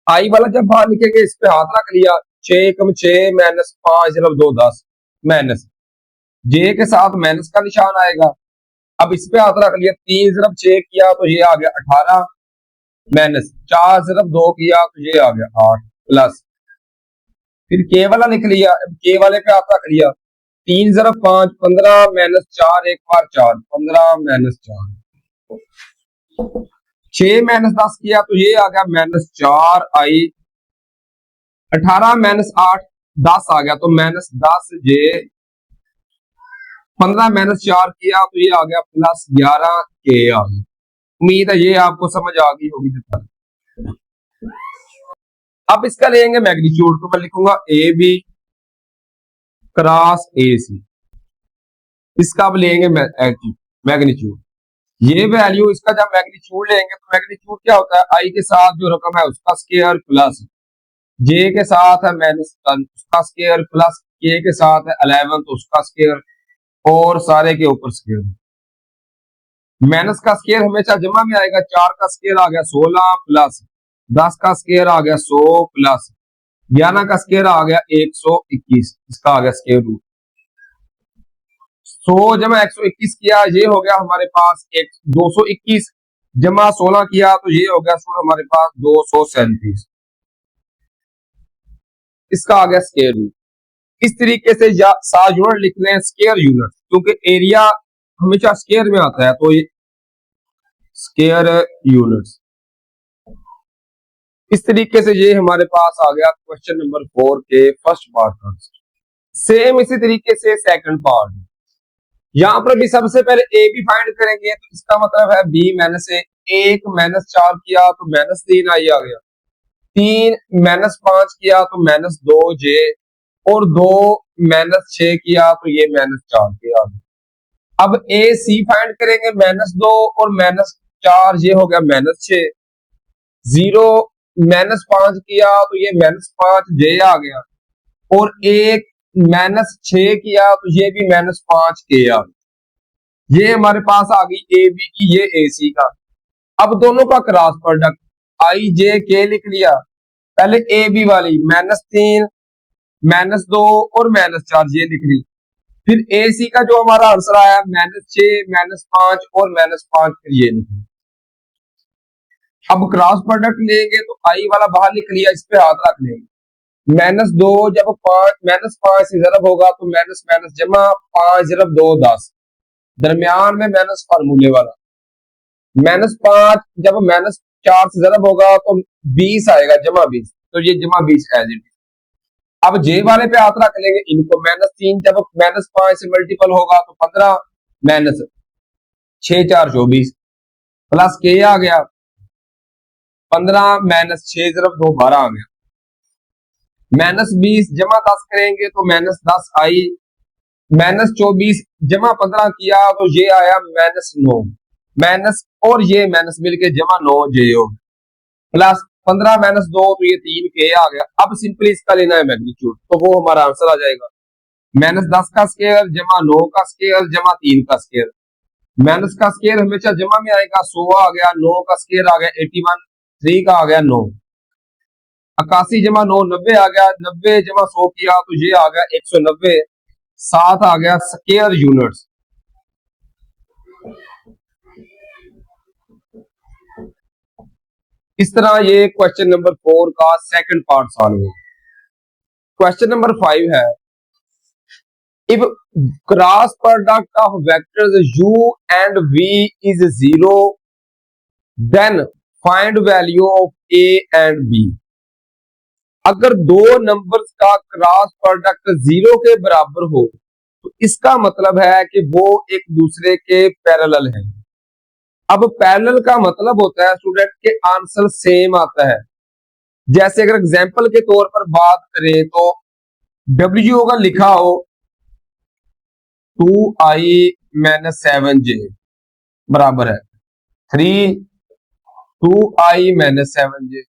आई वाला जब बाहर लिखेंगे इस पे हाथ रख लिया, 6 कम 6 -5 ज़रब 2 10 माइनस जे के साथ माइनस का निशान आएगा। अब इस पे हाथ रख लिया, 3 ज़रब 6 किया तो ये आ गया 18 माइनस 4 ज़रब 2 किया तो ये आ गया 8 प्लस फिर के वाला लिख लिया, के वाले पे हाथ रख लिया, 3 ज़रब 5 15 माइनस 4 एक बार 4 15 माइनस 4 6-10 किया तो ये आ गया -4i 18 माइनस 8 10 आ गया तो -10j 15 - 4 किया तो ये आ गया +11k आ गया। उम्मीद है ये आपको समझ आ गई होगी। अब इसका लेंगे मैग्नीट्यूड, तो मैं लिखूंगा ए बी क्रॉस ए सी, इसका अब लेंगे मैग्नीट्यूड। ये वैल्यू इसका जब मैग्नीट्यूड लेंगे तो मैग्नीट्यूड क्या होता है, आई के साथ जो रकम है उसका स्क्वायर प्लस जे के साथ है -10 उसका स्क्वायर प्लस के साथ है 11 तो उसका स्क्वायर और सारे के ऊपर स्क्वायर। माइनस का स्क्वायर हमेशा जमा में आएगा, 4 का स्क्वायर आ गया 16 प्लस 10 का स्क्वायर आ गया 100 प्लस 11 का स्क्वायर आ गया 121, इसका आ गया स्क्वायर रूट। 100 जमा 121 किया ये हो गया हमारे पास 221 जमा 16 किया तो ये हो गया हमारे पास 237, इसका आ गया स्क्वायर रूट। इस तरीके से या 7 यूनिट लिख लें स्क्वायर यूनिट, क्योंकि एरिया हमेशा स्क्वायर में आता है तो ये स्क्वायर यूनिट्स। इस तरीके से ये हमारे पास आ गया क्वेश्चन नंबर 4 के फर्स्ट पार्ट का आंसर। सेम इसी तरीके से सेकंड पार्ट, यहां पर भी सबसे पहले ए बी फाइंड करेंगे तो इसका मतलब है बी माइनस ए, 1 -4 किया तो -3 आई आ गया, 3 -5 किया तो -2j और 2 -6 किया तो ये -4 के आ गया। अब ए सी फाइंड करेंगे, -2 और -4 ये हो गया -6, 0 -5 किया तो ये -5j आ गया और 1 -6 किया तो ये भी -5k आ गया। ये हमारे पास आ गई ए बी की, ये ए सी का। अब दोनों का क्रॉस प्रोडक्ट आई जे के लिख लिया, पहले ए बी वाली -3 -2 और -4 ये लिख ली, फिर ए सी का जो हमारा आंसर आया -6 -5 और -5 फिर ये लिख ली। अब क्रॉस प्रोडक्ट लेंगे तो आई वाला बाहर लिख लिया, इस पे हाथ रख लेंगे, -2 जब 5 से ज़रब होगा तो माइनस माइनस जमा 5 ज़रब 2 10, दरमियान में माइनस फार्मूले वाला, -5 जब -4 से ज़रब होगा तो 20 आएगा जमा 20, तो ये जमा 20 एज इट। अब जे वाले पे हाथ रख लेंगे, इनको -3 जब -5 से मल्टीपल होगा तो 15 माइनस 6 4 24 प्लस के आ गया 15 -6 ज़रब 2 12 आ गया, -20 जमा 10 करेंगे तो -10 आई, -24 जमा 15 किया तो ये आया -9 माइनस और ये माइनस मिलके जमा 9j हो प्लस 15 -2 तो ये 3k आ गया। अब सिंपली इसका लेना है मैग्नीट्यूड, तो वो हमारा आंसर आ जाएगा -10 का स्क्वायर जमा 9 का स्क्वायर जमा 3 का स्क्वायर। माइनस का स्केयर हमेशा जमा में आएगा, 100 आ गया, 9 का स्केयर आ गया 81, 3 का आ गया 9, 81 जमा 9 90 आ गया, 90 जमा 100 किया तो ये आ गया 190, 7 आ गया स्केयर यूनिट्स। इस तरह ये क्वेश्चन नंबर 4 का सेकंड पार्ट सॉल्व हो। क्वेश्चन नंबर 5 है, if cross product of vectors u and v is 0 then find value of a and b। अगर दो नंबर्स का क्रॉस प्रोडक्ट 0 के बराबर हो तो इसका मतलब है कि वो एक दूसरे के पैरेलल हैं। अब पैरेलल का मतलब होता है स्टूडेंट के आंसर सेम आता है। जैसे अगर एग्जांपल के तौर पर बात करें तो W का लिखा हो 2i - 7j बराबर है 3 2i - 7j।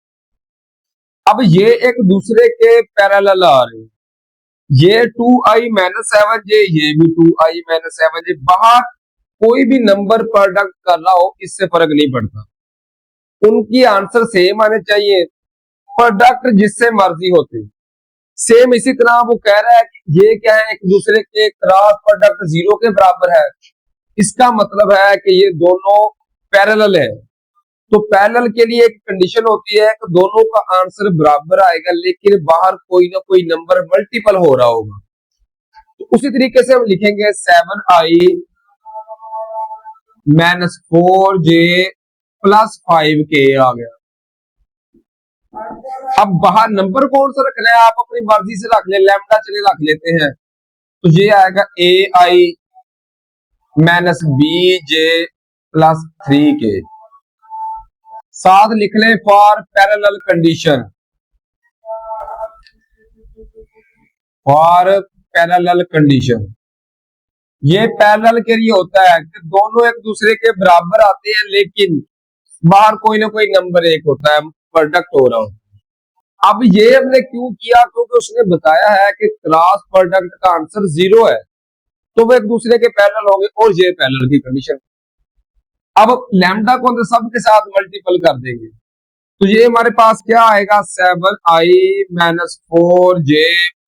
अब ये एक दूसरे के पैरेलल आ रहे हैं, ये 2i - 7j, ये भी 2i - 7j। बाहर कोई भी नंबर प्रोडक्ट कर रहा हो इससे फर्क नहीं पड़ता, उनकी आंसर सेम आने चाहिए, प्रोडक्ट जिससे मर्जी होते सेम। इसी तरह वो कह रहा है कि ये क्या है, एक दूसरे के क्रॉस प्रोडक्ट 0 के बराबर है, इसका मतलब है कि ये दोनों पैरेलल है। तो पैरेलल के लिए एक कंडीशन होती है कि दोनों का आंसर बराबर आएगा लेकिन बाहर कोई ना कोई नंबर मल्टीपल हो रहा होगा। तो उसी तरीके से हम लिखेंगे 7i - 4j + 5k आ गया। अब बाहर नंबर कौन सा रखना है, आप अपनी मर्जी से रख ले, लैम्डा चले रख लेते हैं, तो ये आएगा ai - bj + 3k। साथ लिख लें for parallel condition, for parallel condition. ये पैरेलल के लिए होता है कि दोनों एक दूसरे के बराबर आते हैं लेकिन बाहर कोई ना कोई नंबर एक होता है, प्रोडक्ट हो रहा होता है। अब ये हमने क्यों किया, क्योंकि उसने बताया है कि क्रॉस प्रोडक्ट का आंसर 0 है तो वो एक दूसरे के पैरेलल होंगे और ये पैरेलल की कंडीशन। अब लैम्डा को हम सबके साथ मल्टीपल कर देंगे तो ये हमारे पास क्या आएगा 7i - 4j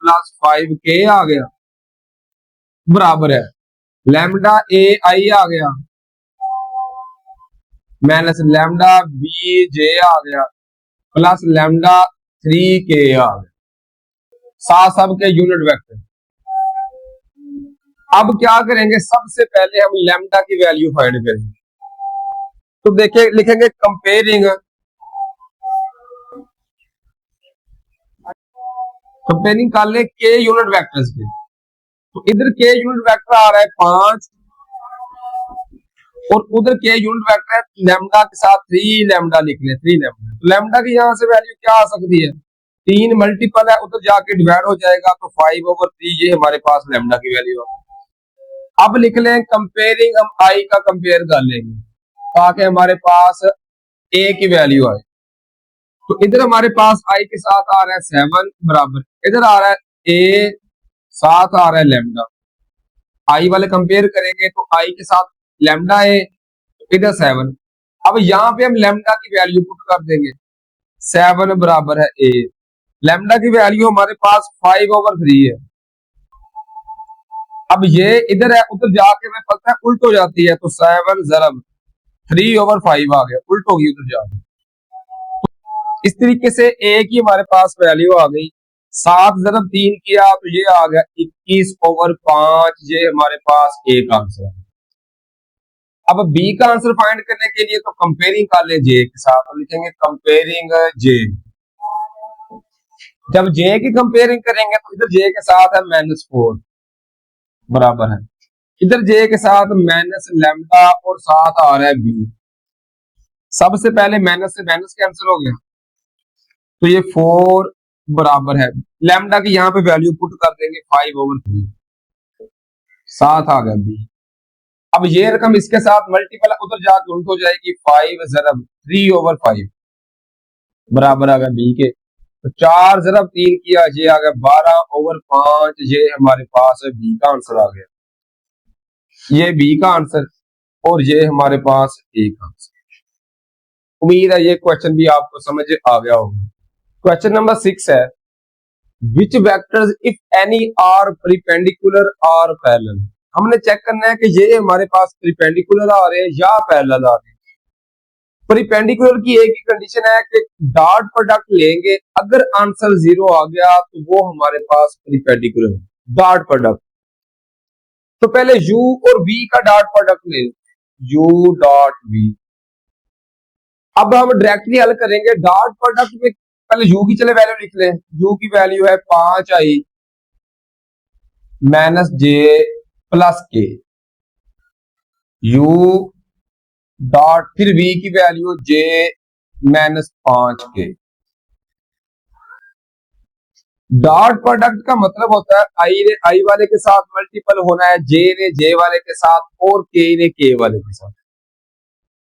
+ 5k आ गया बराबर है लैम्डा ai आ गया माइनस लैम्डा bj आ गया प्लस लैम्डा 3k आ गया, साथ सबके यूनिट वेक्टर। अब क्या करेंगे, सबसे पहले हम लैम्डा की वैल्यू फाइंड करेंगे। तो देखिए लिखेंगे कंपेयरिंग कर ले के यूनिट वेक्टर्स के। तो इधर के यूनिट वेक्टर आ रहा है 5 और उधर के यूनिट वेक्टर है लैम्डा के साथ 3 लैम्डा लिख ले 3 लैम्डा। तो लैम्डा की यहां से वैल्यू क्या आ सकती है, 3 मल्टीपल है उधर जाके डिवाइड हो जाएगा तो 5/3 ये हमारे पास लैम्डा की वैल्यू है। अब लिख लें कंपेयरिंग, हम आई का कंपेयर कर लेंगे ताकि हमारे पास ए की वैल्यू आए। तो इधर हमारे पास आई के साथ आ रहा है 7 बराबर, इधर आ रहा है ए, साथ आ रहा है लैम्डा। आई वाले कंपेयर करेंगे तो आई के साथ लैम्डा है तो इधर 7। अब यहां पे हम लैम्डा की वैल्यू पुट कर देंगे, 7 बराबर है ए, लैम्डा की वैल्यू हमारे पास 5/3 है। अब ये इधर है उधर जाके मैं पता है उल्ट हो जाती है तो 7 ज़रब 3/5 आ गया, उल्ट होगी उधर जाके। तो इस तरीके से ए की हमारे पास वैल्यू आ गई, 7 ज़रब 3 किया तो ये आ गया 21/5, ये हमारे पास ए का आंसर है। अब बी का आंसर फाइंड करने के लिए तो कंपेयरिंग कर ले जे के साथ, तो लिखेंगे कंपेयरिंग जे। जब जे की कंपेयरिंग करेंगे तो इधर जे के साथ है -4 बराबर है, इधर जे के साथ माइनस लैम्डा और साथ आ रहा है बी। सबसे पहले माइनस से माइनस कैंसिल हो गया तो ये 4 बराबर है लैम्डा की यहां पे वैल्यू पुट कर देंगे 5/3, साथ आ गया बी। अब ये रकम इसके साथ मल्टीपल उधर जाके उल्ट हो जाएगी, 5 ज़रब 3/5 बराबर आ गया बी के। तो 4 ज़रब 3 किया ये आ गया 12/5, ये हमारे पास बी का आंसर आ गया, ये बी का आंसर। और ये हमारे पास एक आंसर। उम्मीद है ये क्वेश्चन भी आपको समझ आ गया होगा। क्वेश्चन नंबर 6 है, which vectors if any are perpendicular or parallel. हमने चेक करना है कि ये हमारे पास परपेंडिकुलर आ रहे हैं या पैरेलल आ रहे हैं। परपेंडिकुलर की एक ही कंडीशन है कि डॉट प्रोडक्ट लेंगे, अगर आंसर 0 आ गया तो वो हमारे पास परपेंडिकुलर है। डॉट प्रोडक्ट, तो पहले u और v का डॉट प्रोडक्ट ले, u डॉट v। अब हम डायरेक्टली हल करेंगे। डॉट प्रोडक्ट में पहले u की चले वैल्यू लिख लें। u की वैल्यू है 5i minus j plus k। u dot फिर v की value j minus 5k। Dot product का मतलब होता है i ने i वाले के साथ मल्टीपल होना है, j ने j वाले के साथ और k ने k वाले के साथ।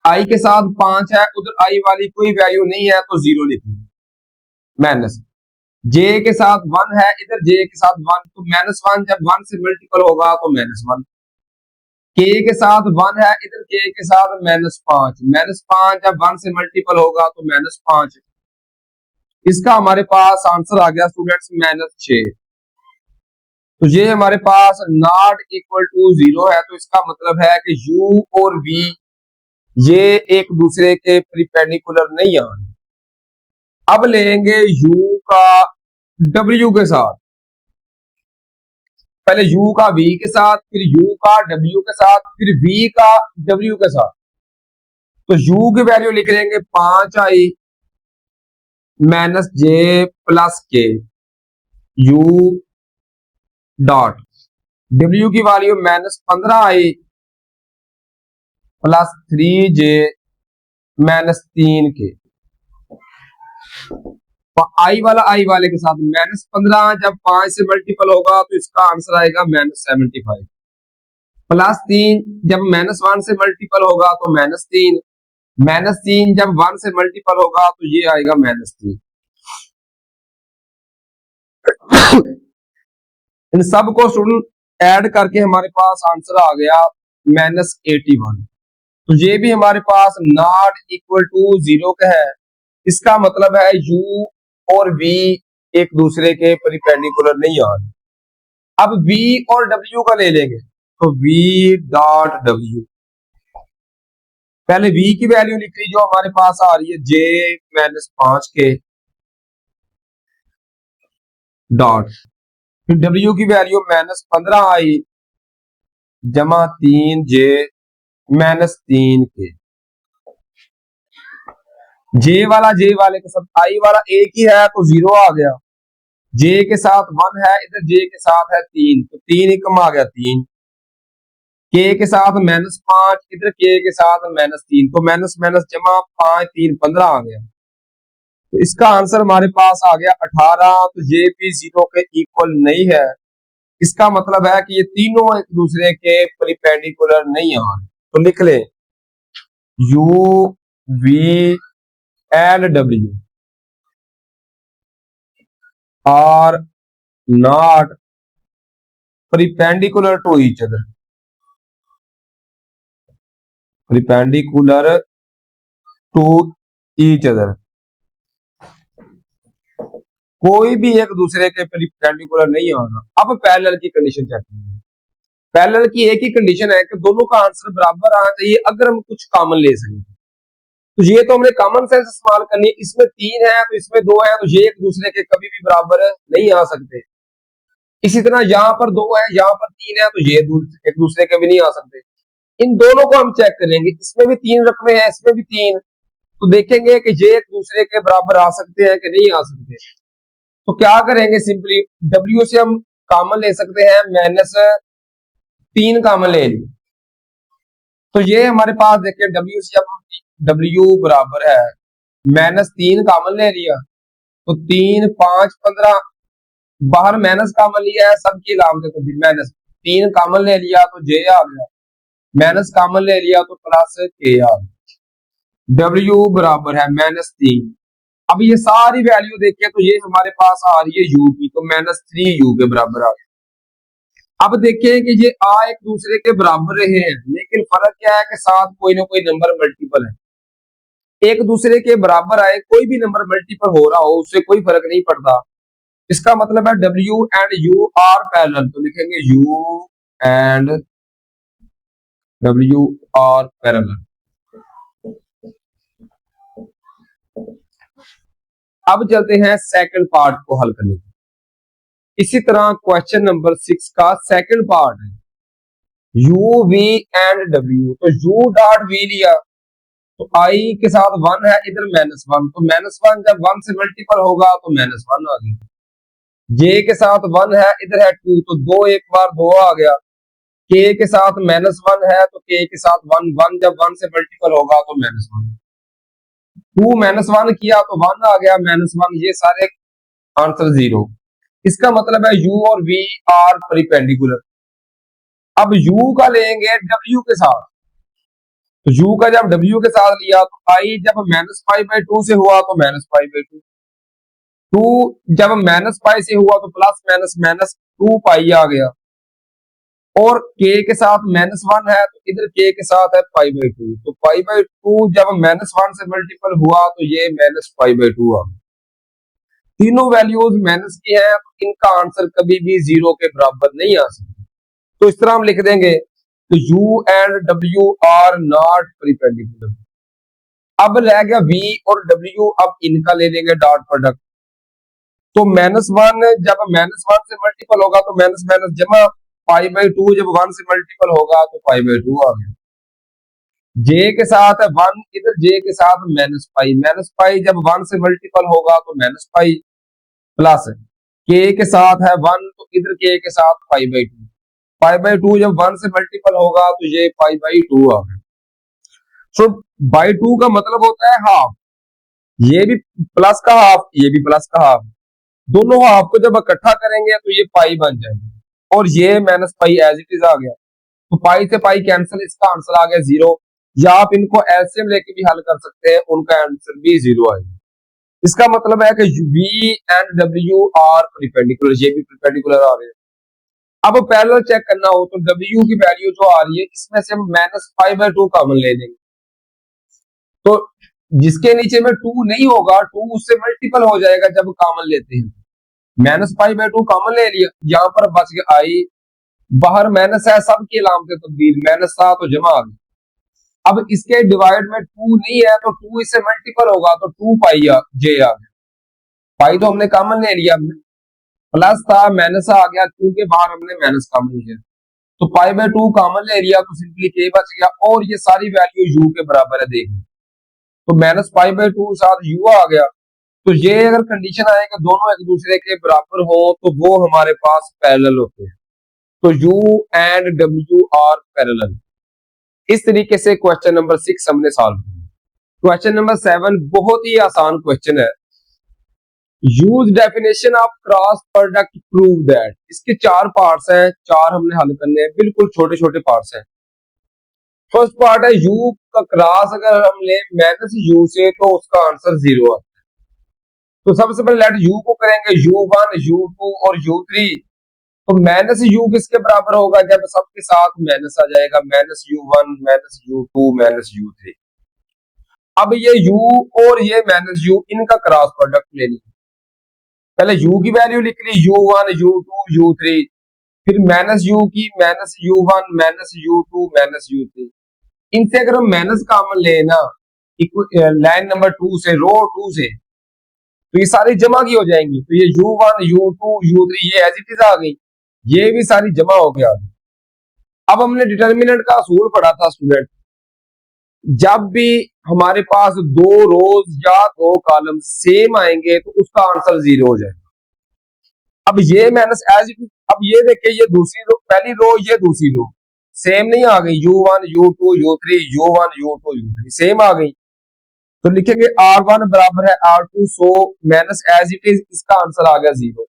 i के साथ 5 है, उधर i वाली कोई वैल्यू नहीं है तो 0 लिखनी, माइनस j के साथ 1 है, इधर j के साथ 1 तो माइनस 1 जब 1 से मल्टीपल होगा तो माइनस 1। k के साथ 1 है, इधर k के साथ माइनस 5, माइनस 5 जब 1 से मल्टीपल होगा तो माइनस 5। इसका हमारे पास आंसर आ गया स्टूडेंट्स माइनस 6। तो ये हमारे पास नॉट इक्वल टू 0 है, तो इसका मतलब है कि u और v ये एक दूसरे के परपेंडिकुलर नहीं आने। अब लेंगे u का w के साथ, पहले u का v के साथ, फिर u का w के साथ, फिर v का w के साथ। तो u की वैल्यू लिख लेंगे 5i minus j plus k, u dot w की value minus 15i plus 3j minus 3k। आई वाला आई वाले के साथ माइनस 15 जब 5 से मल्टीपल होगा तो इसका आंसर आएगा माइनस 75। प्लस 3 जब माइनस 1 से मल्टीपल होगा तो माइनस 3, माइनस 3 जब 1 से मल्टीपल होगा तो ये आएगा माइनस 3। इन सब को स्टूडेंट ऐड करके हमारे पास आंसर आ गया माइनस 81। तो ये भी हमारे पास नॉट इक्वल टू 0 का है। इसका मतलब है u और v एक दूसरे के परपेंडिकुलर नहीं आ रहे। अब v और w का ले लेंगे, तो v डॉट w, पहले v की वैल्यू लिख ली जो हमारे पास आ रही है j माइनस 5k डॉट, फिर w की वैल्यू माइनस 15i जमा 3j माइनस 3k। j वाला j वाले के साथ i वाला एक ही है तो 0 आ गया, j के साथ 1 है, इधर j के साथ है 3 तो 3 ही कम आ गया 3, k के साथ माइनस 5, इधर k के साथ माइनस 3 तो माइनस माइनस जमा 5 3 15 आ गया। तो इसका आंसर हमारे पास आ गया 18। तो ये भी 0 के इक्वल नहीं है। इसका मतलब है कि ये तीनों एक दूसरे के परपेंडिकुलर नहीं आ रहे। तो लिख ले u v and w are not perpendicular to each other, perpendicular to each other। कोई भी एक दूसरे के परपेंडिकुलर नहीं होगा। अब पैरेलल की कंडीशन चेक करेंगे। पैरेलल की एक ही कंडीशन है कि दोनों का आंसर बराबर आना चाहिए अगर हम कुछ कॉमन ले सकें। तो ये तो हमने कॉमन सेंस इस्तेमाल करनी है। इसमें 3 है तो इसमें 2 है, तो ये एक दूसरे के कभी भी बराबर नहीं आ सकते। इसी तरह यहाँ पर 2 है, यहाँ पर 3 है, तो ये एक दूसरे के भी नहीं आ सकते। इन दोनों को हम चेक करेंगे, इसमें भी 3 रकमें हैं, इसमें भी 3, तो देखेंगे कि ये एक दूसरे के बराबर आ सकते हैं कि नहीं आ सकते। तो क्या करेंगे, सिंपली W से हम कॉमन ले सकते हैं, माइनस 3 कॉमन ले लिए। तो ये हमारे पास देखिए W से अब W बराबर है माइनस 3 कॉमन ले लिया, तो 3 5 15, बाहर माइनस कॉमन लिया है, सबकी अलामत तो माइनस, 3 कॉमन ले लिया तो J आ गया, माइनस कॉमन ले लिया तो प्लस K आ गया। W बराबर है माइनस 3। अब ये सारी वैल्यू देखिए तो ये हमारे पास आ रही है u की, तो माइनस 3u के बराबर आ गया। अब देखें कि ये आ एक दूसरे के बराबर रहे हैं, लेकिन फर्क क्या है कि साथ कोई ना कोई नंबर मल्टीपल है। एक दूसरे के बराबर आए, कोई भी नंबर मल्टीपल हो रहा हो, उससे कोई फर्क नहीं पड़ता। इसका मतलब है W and U are parallel, तो लिखेंगे U and W are parallel. अब चलते हैं सेकंड पार्ट को हल करने की। इसी तरह क्वेश्चन नंबर 6 का सेकंड पार्ट है U V एंड W। तो U डॉट V लिया तो I के साथ 1 है, इधर -1, तो -1 जब 1 से मल्टीपल होगा तो -1 आ गया। J के साथ 1 है, इधर है 2, तो 2 एक बार 2 आ गया। K के साथ -1 है, तो K के साथ 1, 1 जब 1 से मल्टीपल होगा तो -1। 2 -1 किया तो 1 आ गया, -1, ये सारे आंसर 0। इसका मतलब है U और V आर परिपेंडिकुलर। अब U का लेंगे W के साथ, तो U का जब W के साथ लिया तो I जब -π/2 से हुआ तो -π/2, 2 जब -π से हुआ तो प्लस माइनस माइनस 2π आ गया। और K के साथ -1 है, तो इधर K के साथ है π/2, तो π/2 जब -1 से मल्टीपल हुआ तो ये -π/2 आ गया। तीनों वैल्यूज माइनस की है, तो इनका आंसर कभी भी 0 के बराबर नहीं आ सकता। तो इस तरह हम लिख देंगे तो U and W are not perpendicular. अब रह गया V और W, अब इनका ले लेंगे डॉट प्रोडक्ट। तो -1 जब -1 से मल्टीपल होगा तो माइनस माइनस जमा, π/2 जब 1 से मल्टीपल होगा तो π/2 आ गया। J के साथ है 1, इधर J के साथ -π जब 1 से मल्टीपल होगा तो -π, प्लस K के साथ है 1, तो इधर K के साथ π/2, π/2 जब 1 से मल्टीपल होगा तो ये π/2 आ गया। सो बाई 2 का मतलब होता है हाफ, ये भी प्लस का हाफ, ये भी प्लस का हाफ, दोनों हाफ को जब इकट्ठा करेंगे तो ये पाई बन जाएंगे, और ये -π एज इट इज आ गया। तो पाई से पाई कैंसिल, इसका आंसर आ गया 0। या आप इनको एलसीएम लेके भी हल कर सकते हैं, उनका आंसर भी 0 आएगा। इसका मतलब है कि V and W are perpendicular, ये भी परपेंडिकुलर आ रहे हैं। अब पैरेलल चेक करना हो तो W की वैल्यू जो आ रही है, इसमें से हम -π/2 कॉमन ले लेंगे, तो जिसके नीचे में 2 नहीं होगा, 2 उससे मल्टीपल हो जाएगा जब कॉमन लेते हैं। -π/2 कॉमन ले लिया, यहां पर बच गया I, बाहर माइनस है, सबकी अलामतें तब्दील, माइनस था तो जमा आ गया। अब इसके डिवाइड में 2 नहीं है, तो 2 इससे मल्टीपल होगा तो 2π J आ गया। पाई तो हमने कॉमन ले लिया, प्लस था माइनस आ गया, क्योंकि बाहर हमने माइनस कॉमन लिया। तो π/2 कॉमन ले लिया तो सिंपली K बच गया, और ये सारी वैल्यू U के बराबर है, देखिए तो -π/2 साथ U आ गया। तो ये अगर कंडीशन आए कि दोनों एक दूसरे के बराबर हो तो वो हमारे पास पैरेलल होते हैं। तो U and W are parallel. इस तरीके से क्वेश्चन नंबर 6 हमने सॉल्व किया। क्वेश्चन नंबर 7 बहुत ही आसान क्वेश्चन है। Use definition of cross product prove that. इसके 4 पार्ट्स हैं, 4 हमने हल करने हैं, बिल्कुल छोटे छोटे पार्ट्स हैं। फर्स्ट पार्ट है U का क्रॉस अगर हम ले -U से तो उसका आंसर 0 आता है। तो सबसे पहले लेट U को करेंगे U1, U2 और U3। तो -U किसके बराबर होगा, जब सबके साथ माइनस आ जाएगा, -U1 -U2 -U3। अब ये U और ये -U, इनका क्रॉस प्रोडक्ट ले लिया। पहले U की वैल्यू लिख ली, U1 U2 U3, फिर -U की -U1 -U2 -U3। इनसे अगर हम माइनस कॉमन लेना लाइन नंबर 2 से, रो 2 से, तो ये सारी जमा की हो जाएंगी। तो ये U1 U2 U3 ये एज इट इज आ गई, ये भी सारी जमा हो गया। अब हमने डिटर्मिनेंट का असूल पढ़ा था स्टूडेंट, जब भी हमारे पास 2 रोज या 2 कॉलम सेम आएंगे तो उसका आंसर 0 हो जाएगा। अब ये माइनस एज इट इज, अब ये देखिए ये दूसरी रो, पहली रो ये दूसरी रो सेम नहीं आ गई, U1 U2 U3 U1 U2 U3 same आ गई, तो लिखेंगे R1 बराबर है R2, so minus as it is, इसका आंसर आ गया 0।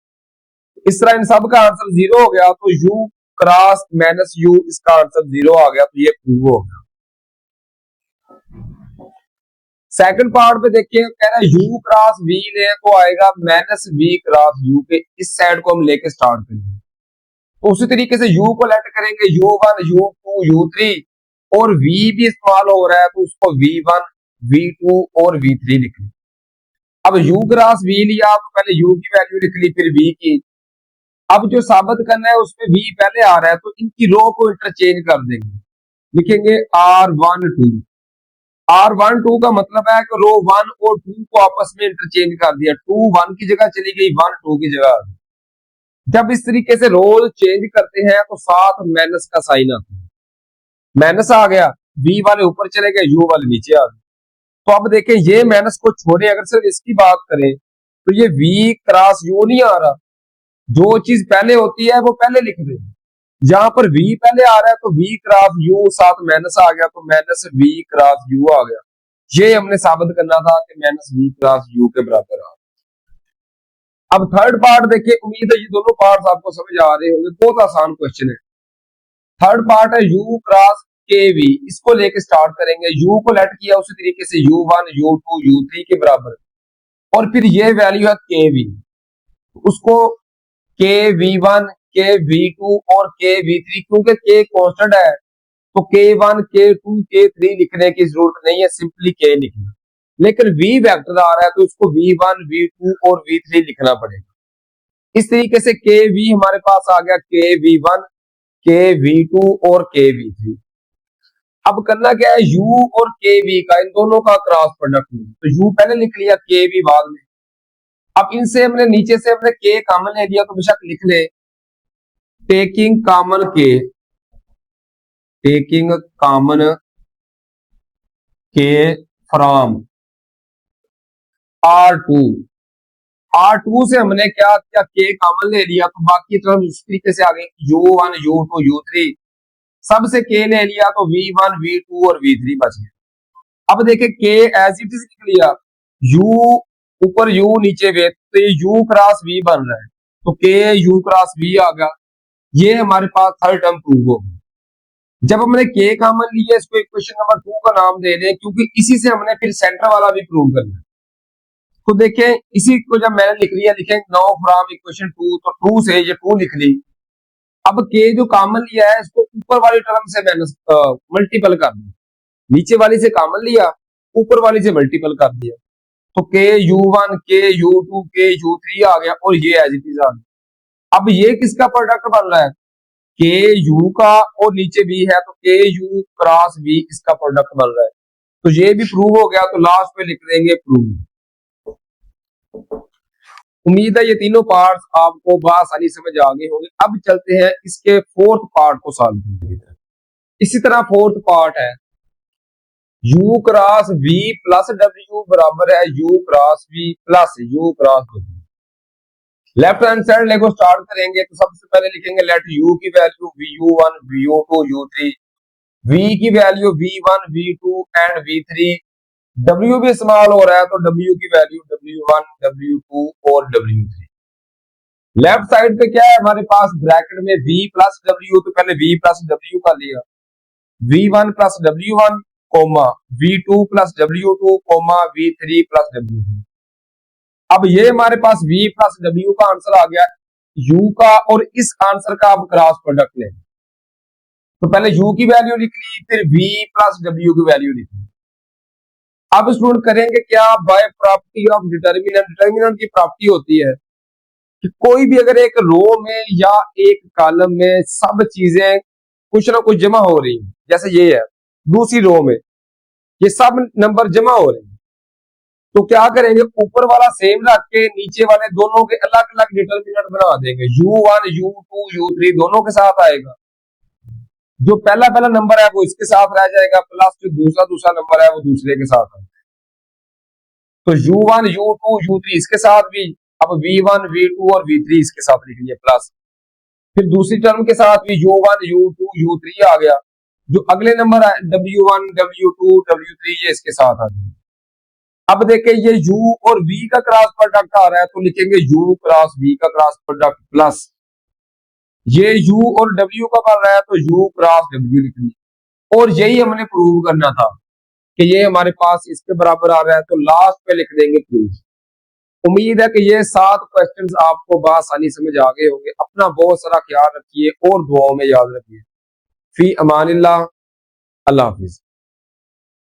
इस तरह इन सब का आंसर 0 हो गया, तो U क्रॉस -U इसका आंसर 0 आ गया, तो ये प्रूव हो गया। सेकंड पार्ट पे देखिए, कह रहा है U क्रॉस V ले तो आएगा -V क्रॉस U के, इस साइड को हम लेके स्टार्ट करेंगे। तो उसी तरीके से u को लेट करेंगे u1 u2 u3 और v भी इस्तेमाल हो रहा है तो उसको v1 v2 और v3 लिख ली। अब u क्रॉस v लिया तो पहले u की वैल्यू लिख ली फिर v की। अब जो साबित करना है उसमें v पहले आ रहा है तो इनकी रो को इंटरचेंज कर देंगे, लिखेंगे r12। r12 का मतलब है कि रो 1 और 2 को आपस में इंटरचेंज कर दिया, 2 1 की जगह चली गई, 1 2 की जगह आ गई। जब इस तरीके से रोल चेंज करते हैं तो साथ माइनस का साइन आता है, माइनस आ गया, v वाले ऊपर चले गए, u वाले नीचे आ गए। तो अब देखें ये माइनस को छोड़े, अगर सिर्फ इसकी बात करें तो ये v क्रॉस u नहीं आ रहा, जो चीज पहले होती है वो पहले लिख दे। यहाँ पर v पहले आ रहा है तो v क्रॉस u साथ माइनस आ गया तो माइनस v क्रॉस u आ गया। ये हमने साबित करना था कि माइनस v क्रॉस u के बराबर आ। अब थर्ड पार्ट देखिए, उम्मीद है ये दोनों पार्ट आपको समझ आ रहे होंगे, बहुत आसान क्वेश्चन है। थर्ड पार्ट है u क्रॉस kv, इसको लेके स्टार्ट करेंगे। u को लेट किया उसी तरीके से u1 u2 u3 के बराबर और फिर ये वैल्यू है kv, उसको kv1 kv2 और kv3, क्योंकि k कांस्टेंट है तो k1 k2 k3 लिखने की जरूरत नहीं है, सिंपली k लिखना। लेकिन v वेक्टर आ रहा है तो उसको v1 v2 और v3 लिखना पड़ेगा। इस तरीके से kv हमारे पास आ गया kv1 kv2 और kv3। अब करना क्या है, u और kv का, इन दोनों का क्रॉस प्रोडक्ट, तो u पहले लिख लिया kv बाद में। अब इनसे हमने नीचे से हमने k कॉमन ले लिया तो बेशक लिख ले taking common k, taking common k from r2। r2 से हमने क्या किया, k कॉमन ले लिया तो बाकी टर्म इस तरीके से आ गई, u1 u2 u3 सबसे k ले लिया तो v1 v2 और v3 बच गया। अब देखें k एज इट इज लिख लिया, u ऊपर u नीचे v, तो ये u क्रॉस v बन रहा है तो k u क्रॉस v आ गया। ये हमारे पास थर्ड टर्म प्रूव हो गया। जब हमने k कॉमन लिया, इसको इक्वेशन नंबर 2 का नाम दे दें क्योंकि इसी से हमने फिर सेंटर वाला भी प्रूव करना है। तो देखें इसी को जब मैंने लिख लिया, लिखें नाउ फ्रॉम इक्वेशन 2, तो 2 से ये 2 लिख ली। अब k जो कॉमन लिया है इसको ऊपर वाली टर्म से माइनस मल्टीपल कर दिया, नीचे वाली से कॉमन लिया ऊपर वाली से मल्टीपल कर दिया तो k u1 k u2 k u3 आ गया और ये एज इट इज आ गया। अब ये किसका प्रोडक्ट बन रहा है, k u का और नीचे v है तो k u क्रॉस v इसका प्रोडक्ट बन रहा है। तो ये भी प्रूव हो गया, तो लास्ट में लिख देंगे प्रूव। उम्मीद है ये तीनों पार्ट्स आपको बआसानी समझ आ गए होंगे। अब चलते हैं इसके फोर्थ पार्ट को सॉल्व करने की तरफ। इसी तरह फोर्थ पार्ट है u cross v plus w बराबर है u cross v plus u cross w। Left hand side लेको स्टार्ट करेंगे तो सबसे पहले लिखेंगे लेट u की value vu1 vu2 u3, v की value v1 v2 and v3, w भी इस्तेमाल हो रहा है तो w की वैल्यू w1 w2 और w3। लेफ्ट साइड पे क्या है हमारे पास, ब्रैकेट में v प्लस w, तो पहले v प्लस w का लिया, v1 plus w1 comma v2 plus w2 comma v3 plus w3। अब ये हमारे पास v प्लस w का आंसर आ गया, u का और इस आंसर का अब क्रॉस प्रोडक्ट लें तो पहले u की वैल्यू लिख ली फिर v प्लस w की वैल्यू लिख ली। अब स्टूडेंट करेंगे क्या, by property of determinant. Determinant की प्रॉपर्टी होती है कि कोई भी अगर एक रो में या एक कॉलम में सब चीजें कुछ ना कुछ जमा हो रही हैं, जैसे ये है दूसरी रो में ये सब नंबर जमा हो रहे हैं, तो क्या करेंगे ऊपर वाला सेम रख के नीचे वाले दोनों के अलग अलग डिटर्मिनेंट बना देंगे। u1 u2 u3 दोनों के साथ आएगा, जो पहला पहला नंबर है वो इसके साथ रह जाएगा प्लस जो दूसरा दूसरा नंबर है वो दूसरे के साथ आएगा। तो u1 u2 u3 इसके साथ भी, अब v1 v2 और v3 इसके साथ लिख लिया प्लस, फिर दूसरी टर्म के साथ भी u1 u2 u3 आ गया, जो अगले नंबर है w1 w2 w3 ये इसके साथ आ गया। अब देखें ये u और v का क्रॉस प्रोडक्ट आ रहा है तो लिखेंगे u क्रॉस v का क्रॉस प्रोडक्ट प्लस ये u और w का बन रहा है तो u क्रॉस w लिख लिया। और यही हमने प्रूव करना था कि ये हमारे पास इसके बराबर आ रहा है तो लास्ट पे लिख देंगे प्रूफ। उम्मीद है कि ये 7 क्वेश्चंस आपको बआसानी समझ आ गए होंगे। अपना बहुत सारा ख्याल रखिए और दुआओं में याद रखिए। फी अमानिल्लाह, अल्लाह हाफिज।